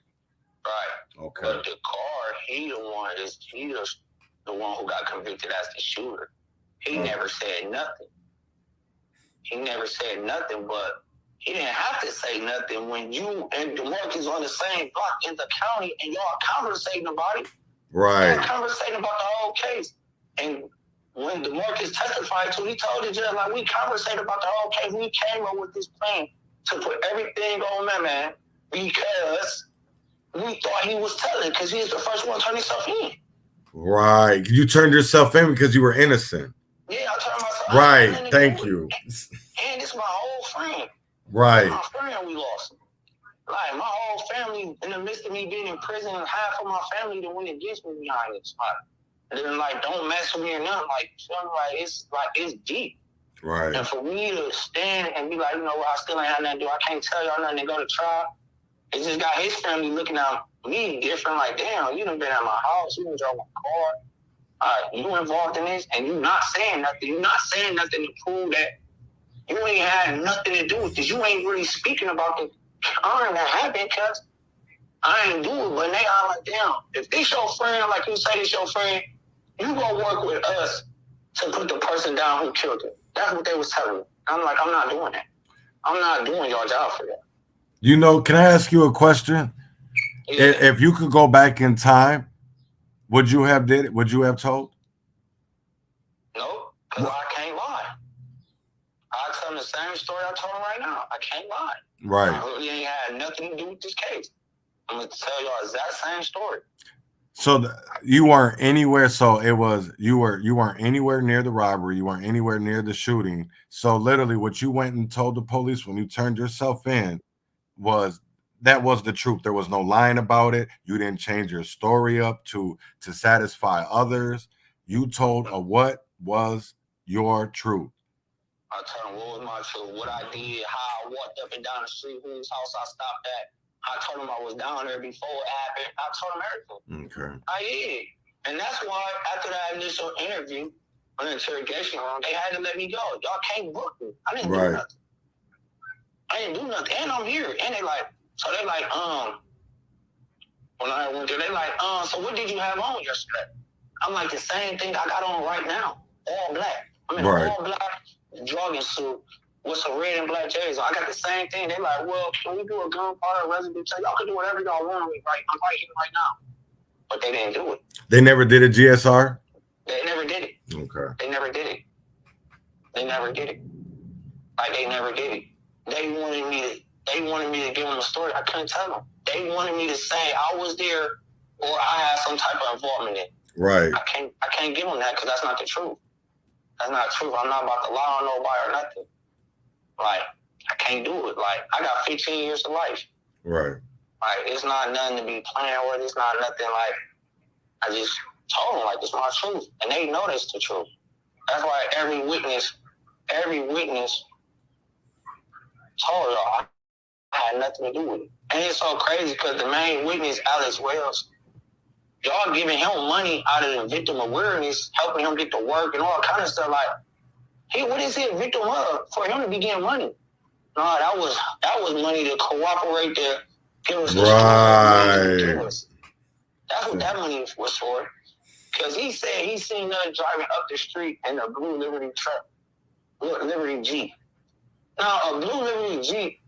[SPEAKER 4] Right.
[SPEAKER 1] Okay.
[SPEAKER 4] But the Carr, he the one who got convicted as the shooter. He never said nothing. But he didn't have to say nothing when you and DeMarcus on the same block in the county and y'all conversating about it.
[SPEAKER 1] Right.
[SPEAKER 4] Y'all conversating about the whole case. And when DeMarcus testified to, he told the judge, like, we conversated about the whole case. We came up with this plan to put everything on that man because we thought he was telling because he was the first one to turn himself in.
[SPEAKER 1] Right. You turned yourself in because you were innocent.
[SPEAKER 4] Yeah, I turned myself
[SPEAKER 1] in. Right. Thank you.
[SPEAKER 4] And it's my whole friend.
[SPEAKER 1] Right.
[SPEAKER 4] My friend we lost. Like, my whole family, in the midst of me being in prison, half of my family that went against me behind this spot. And then, like, don't mess with me or nothing. It's deep.
[SPEAKER 1] Right.
[SPEAKER 4] And for me to stand and be like, I still ain't had nothing to do. I can't tell y'all nothing to go to trial. It just got his family looking at me different, like, damn, you done been at my house, you done drove my car, you involved in this, and you not saying nothing. You not saying nothing to prove that you ain't had nothing to do with this. You ain't really speaking about the crime that happened, because I ain't do it. But they are like, damn, if this your friend, like you say this your friend, you go work with us to put the person down who killed him. That's what they was telling me. I'm like, I'm not doing that. I'm not doing your job for that.
[SPEAKER 1] Can I ask you a question? Yeah. If you could go back in time, would you have did it? Would you have told?
[SPEAKER 4] No, because I can't lie. I tell them the same story I told them right now. I can't lie.
[SPEAKER 1] Right.
[SPEAKER 4] I really ain't had nothing to do with this case. I'm going to tell y'all exact same story.
[SPEAKER 1] So you weren't anywhere. So it was you weren't anywhere near the robbery. You weren't anywhere near the shooting. So literally, what you went and told the police when you turned yourself in was the truth. There was no lying about it. You didn't change your story up to satisfy others. You told what was your truth.
[SPEAKER 4] I told them what was my truth, what I did, how I walked up and down the street, whose house I stopped at. I told them I was down there before it happened. I told them everything.
[SPEAKER 1] Okay.
[SPEAKER 4] I did. And that's why after that initial interview, on the interrogation room, they had to let me go. Y'all can't book me. I didn't do nothing. And I'm here. And they like, When I went there, they like, so what did you have on yesterday? I'm like, the same thing I got on right now, all black. I'm in
[SPEAKER 1] Right.
[SPEAKER 4] all black jogging suit with some red and black jerseys. I got the same thing. They like, well, can we do a gunfire residue check? Y'all can do whatever y'all want on me, right? I'm right here right now. But they didn't do it.
[SPEAKER 1] They never did a GSR?
[SPEAKER 4] They never did it.
[SPEAKER 1] Okay.
[SPEAKER 4] They never did it. They never did it. Like, they never did it. They wanted me to give them a story. I couldn't tell them. They wanted me to say I was there or I had some type of involvement in it.
[SPEAKER 1] Right.
[SPEAKER 4] I can't give them that because that's not the truth. That's not the truth. I'm not about to lie on nobody or nothing. Like, I can't do it. Like, I got 15 years of life.
[SPEAKER 1] Right.
[SPEAKER 4] Like, it's not nothing to be playing with. It's not nothing like, I just told them, like, it's my truth. And they know that's the truth. That's why every witness told y'all I had nothing to do with it. And it's so crazy because the main witness, Alex Wells, y'all giving him money out of the victim awareness, helping him get to work and all kind of stuff. Like, what is he a victim of for him to be getting money? No, that was money to cooperate to give us the
[SPEAKER 1] right.
[SPEAKER 4] That's what that money was for. Because he said he seen her driving up the street in a blue Liberty truck, Liberty Jeep. Now, a blue Liberty Jeep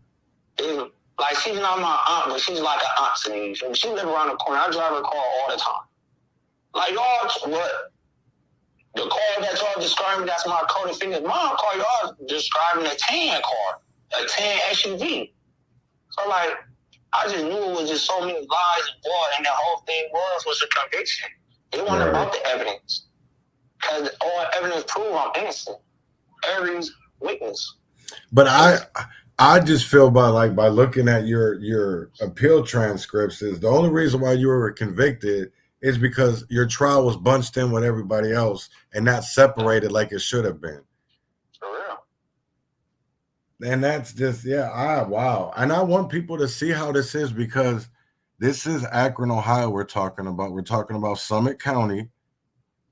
[SPEAKER 4] is like, she's not my aunt, but she's like an aunt to me. She live around the corner. I drive her car all the time. Like, y'all, what? The car that y'all describing, that's my co-defendant's mom car. Y'all describing a tan car, a tan SUV. So, like, I just knew it was just so many lies involved, and the whole thing was a conviction. It wasn't about the evidence. Because all evidence proves I'm innocent. Every witness.
[SPEAKER 1] But I just feel by looking at your appeal transcripts is the only reason why you were convicted is because your trial was bunched in with everybody else and not separated like it should have been.
[SPEAKER 4] For real.
[SPEAKER 1] And that's just, wow. And I want people to see how this is because this is Akron, Ohio we're talking about. We're talking about Summit County.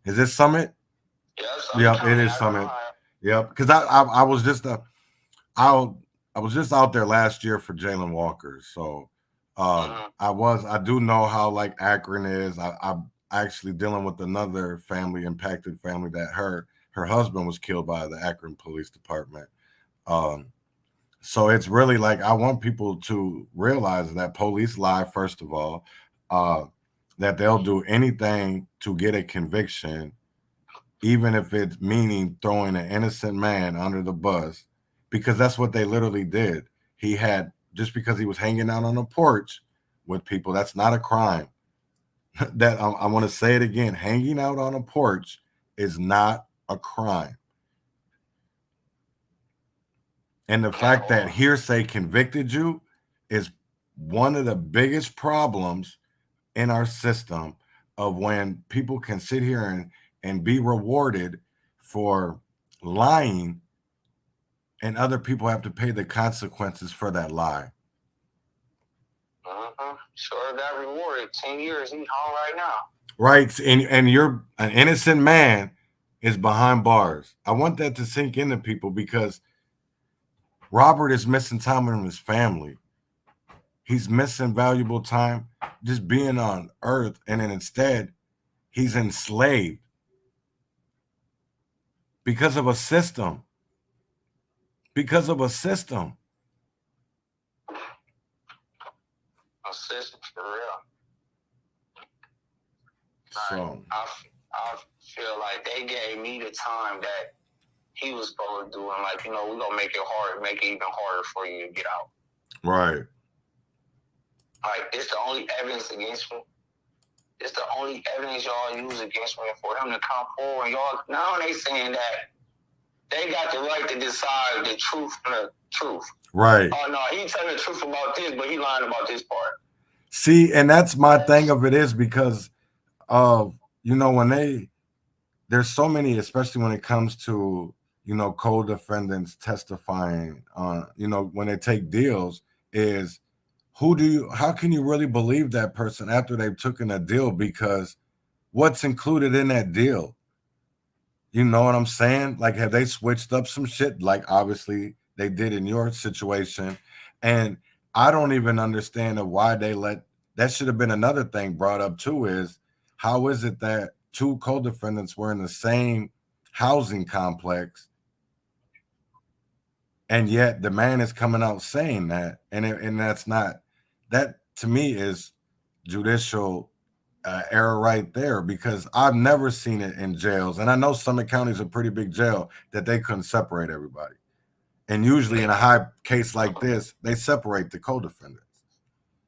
[SPEAKER 1] Is this Summit?
[SPEAKER 4] Yep,
[SPEAKER 1] it is Summit. Yep, because I was just I was just out there last year for Jalen Walker, so I do know how like Akron is. I'm actually dealing with another impacted family that her husband was killed by the Akron Police Department. So it's really like I want people to realize that police lie, first of all, that they'll do anything to get a conviction, even if it's meaning throwing an innocent man under the bus, because that's what they literally did. He had, just because he was hanging out on a porch with people, that's not a crime. That I want to say it again, hanging out on a porch is not a crime. And the fact that hearsay convicted you is one of the biggest problems in our system of when people can sit here and be rewarded for lying and other people have to pay the consequences for that lie.
[SPEAKER 4] Sure got rewarded. 10 years, he's home right now.
[SPEAKER 1] Right. And you're an innocent man is behind bars. I want that to sink into people because Robert is missing time from his family. He's missing valuable time just being on earth. And then instead, he's enslaved because of a system. Because of a system.
[SPEAKER 4] A system, for real.
[SPEAKER 1] So
[SPEAKER 4] I feel like they gave me the time that he was supposed to do, and like, we're gonna make it hard, make it even harder for you to get out.
[SPEAKER 1] Right.
[SPEAKER 4] Like, it's the only evidence against me. It's the only evidence y'all use against me for him to come forward. Y'all now they saying that they got the right to decide the truth from the truth.
[SPEAKER 1] Right.
[SPEAKER 4] Oh no, he telling the truth about this, but he lying about this part.
[SPEAKER 1] See, and that's my thing of it is because of, when there's so many, especially when it comes to, co-defendants testifying on, when they take deals, is how can you really believe that person after they've taken a deal? Because what's included in that deal? You know what I'm saying? Like, have they switched up some shit? Like, obviously they did in your situation. And I don't even understand why they let that should have been another thing brought up too, is how is it that two co-defendants were in the same housing complex, and yet the man is coming out saying that, and that's not, that to me is judicial error right there, because I've never seen it in jails, and I know Summit County is a pretty big jail, that they couldn't separate everybody. And usually in a high case like this, they separate the co-defendants.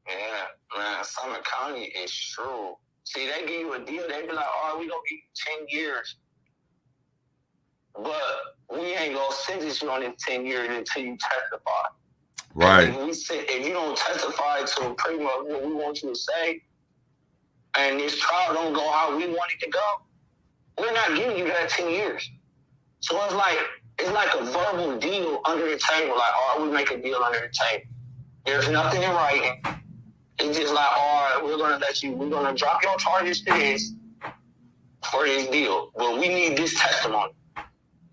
[SPEAKER 4] Yeah, man, Summit County is true. See, they give you a deal. They be like, all right, we gonna give you 10 years. But we ain't gonna sentence you on this 10 years until you testify.
[SPEAKER 1] Right.
[SPEAKER 4] And if you don't testify to pretty much what we want you to say, and this trial don't go how we want it to go, we're not giving you that 10 years. So it's like a verbal deal under the table. Like, all right, we make a deal under the table. There's nothing in writing. It's just like, all right, we're gonna drop your charges to this for this deal. But we need this testimony.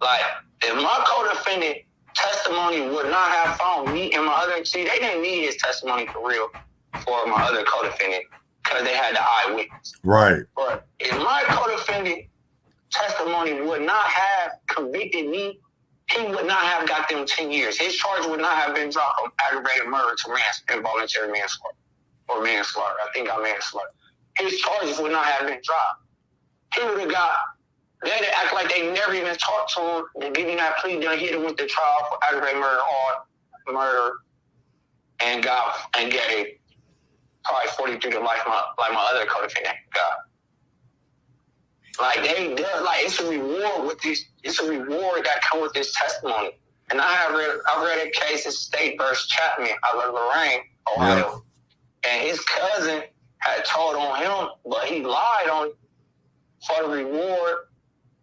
[SPEAKER 4] Like, if my co-defendant testimony would not have found me and my other, see, they didn't need his testimony for real for my other co-defendant because they had the eyewitness.
[SPEAKER 1] Right.
[SPEAKER 4] But if my co-defendant testimony would not have convicted me, he would not have got them 10 years. His charge would not have been dropped from aggravated murder to involuntary manslaughter or manslaughter. I think I manslaughter. His charges would not have been dropped. He would have got, they'd act like they never even talked to him and give him that plea, done hit him with the trial for aggravated murder or murder, and gave probably 43 to life like my other co-defendant got. Like it's a reward with this. It's a reward that comes with this testimony. And I read a case in State versus Chapman out of Lorraine, Ohio, and his cousin had told on him, but he lied on for the reward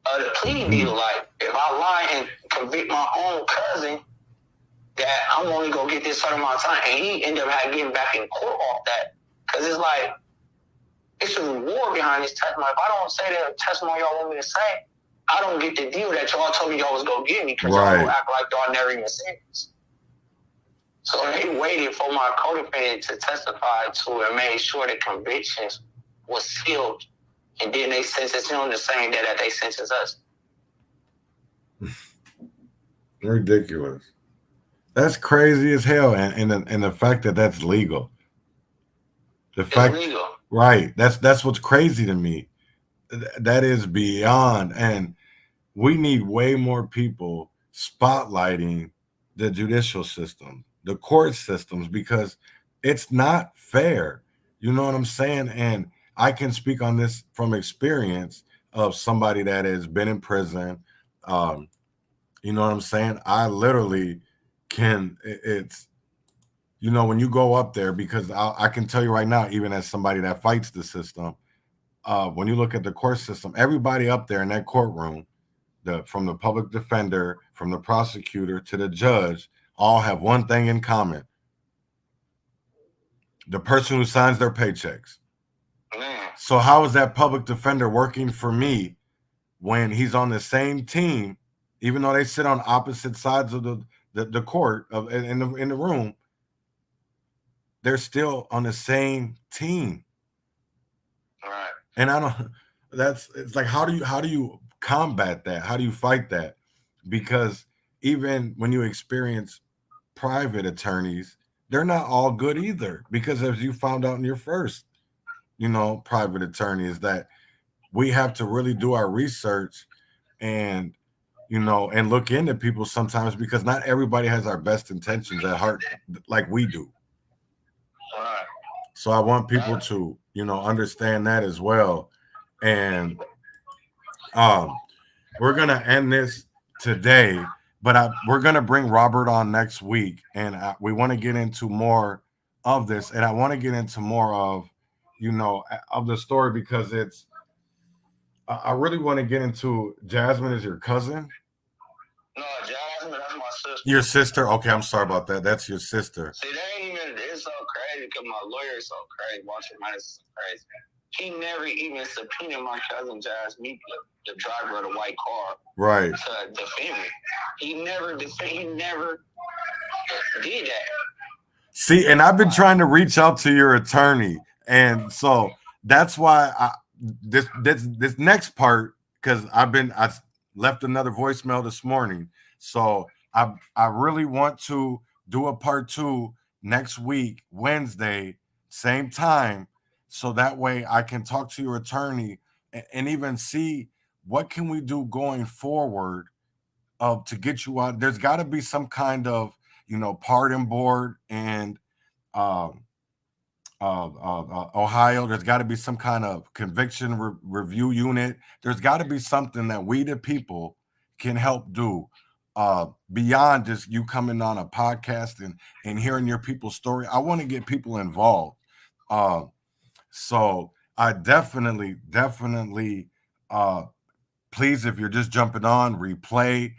[SPEAKER 4] of the plea deal. Like, if I lie and convict my own cousin, that I'm only gonna get this certain amount of time, and he ended up getting back in court off that, because it's like, it's a reward behind this testimony. If I don't say the testimony y'all want me to say, I don't get the deal that y'all told me y'all was gonna give me, because y'all gonna act like y'all never even said this. So they waited for my co-defendant to testify to and made sure the convictions was sealed, and then they sentenced him the same day that they sentenced us.
[SPEAKER 1] Ridiculous. That's crazy as hell, and the fact that that's legal. It's legal. Right. That's what's crazy to me. That is beyond, and we need way more people spotlighting the judicial system, the court systems, because it's not fair. You know what I'm saying? And I can speak on this from experience of somebody that has been in prison. You know what I'm saying? I literally can, it's, you know, when you go up there, because I can tell you right now, even as somebody that fights the system, when you look at the court system, everybody up there in that courtroom, from the public defender, from the prosecutor to the judge, all have one thing in common: the person who signs their paychecks. So how is that public defender working for me when he's on the same team, even though they sit on opposite sides of the court in the room? They're still on the same team. Right. And it's like, how do you combat that? How do you fight that? Because even when you experience private attorneys, they're not all good either. Because as you found out in your first, private attorney, is that we have to really do our research and, and look into people sometimes, because not everybody has our best intentions at heart like we do. So I want people to, understand that as well. And we're going to end this today, but we're going to bring Robert on next week. And we want to get into more of this. And I want to get into more of, of the story, because I really want to get into Jasmine. Is your cousin?
[SPEAKER 4] No, Jasmine, that's my sister.
[SPEAKER 1] Your sister? Okay, I'm sorry about that. That's your sister.
[SPEAKER 4] See, it's so crazy because my lawyer is so crazy. Washington Minus is so crazy. He never even subpoenaed my cousin Jasmine, the driver of the white car,
[SPEAKER 1] right,
[SPEAKER 4] to defend me. He never did that.
[SPEAKER 1] See, and I've been trying to reach out to your attorney, And so that's why this next part, because I left another voicemail this morning. So I really want to do a part 2 next week, Wednesday, same time, so that way I can talk to your attorney and even see what can we do going forward to get you out. There's got to be some kind of, pardon board and Ohio. There's got to be some kind of conviction review unit. There's got to be something that we the people can help do beyond just you coming on a podcast and hearing your people's story. I want to get people involved. So I definitely please, if you're just jumping on, replay,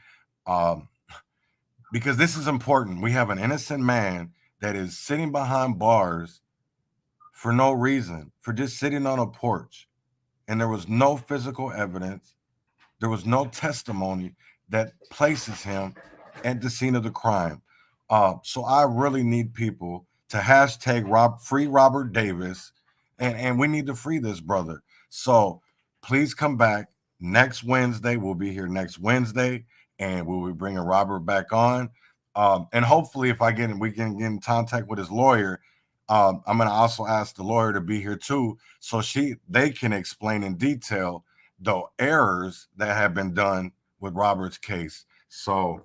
[SPEAKER 1] because this is important. We have an innocent man that is sitting behind bars for no reason, for just sitting on a porch. And there was no physical evidence. There was no testimony that places him at the scene of the crime. So I really need people to hashtag free Robert Davis, and we need to free this brother. So please come back next Wednesday. We'll be here next Wednesday, and we'll be bringing Robert back on. And hopefully, if we can get in contact with his lawyer, I'm going to also ask the lawyer to be here too, so they can explain in detail the errors that have been done with Robert's case. So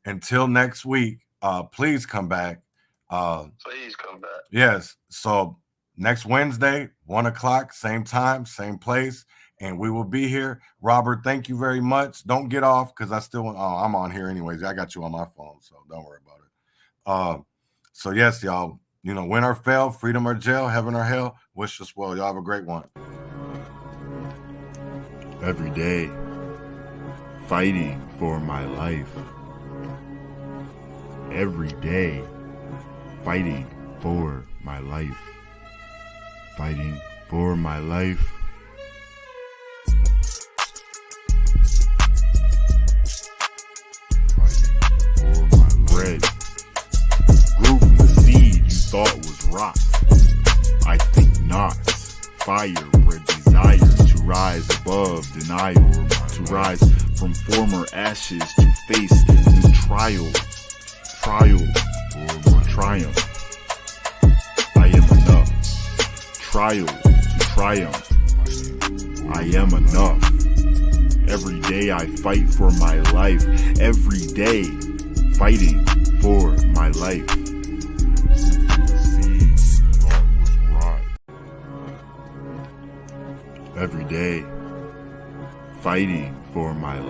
[SPEAKER 1] until next week, please come back.
[SPEAKER 4] Please come back.
[SPEAKER 1] Yes. So next Wednesday, 1:00, same time, same place, and we will be here. Robert, thank you very much. Don't get off, because I'm on here anyways. I got you on my phone, so don't worry about it. So yes, y'all, win or fail, freedom or jail, heaven or hell, wish us well. Y'all have a great one.
[SPEAKER 5] Every day, fighting for my life. Every day, fighting for my life. Fighting for my life. Fighting for my bread. Grew from the seed you thought was rot. I think not. Fire bred desire to rise above denial, to rise from former ashes to face new trial for more triumph. I am enough. Trial to triumph. I am enough. Every day I fight for my life. Every day fighting for my life. Every day, fighting for my life.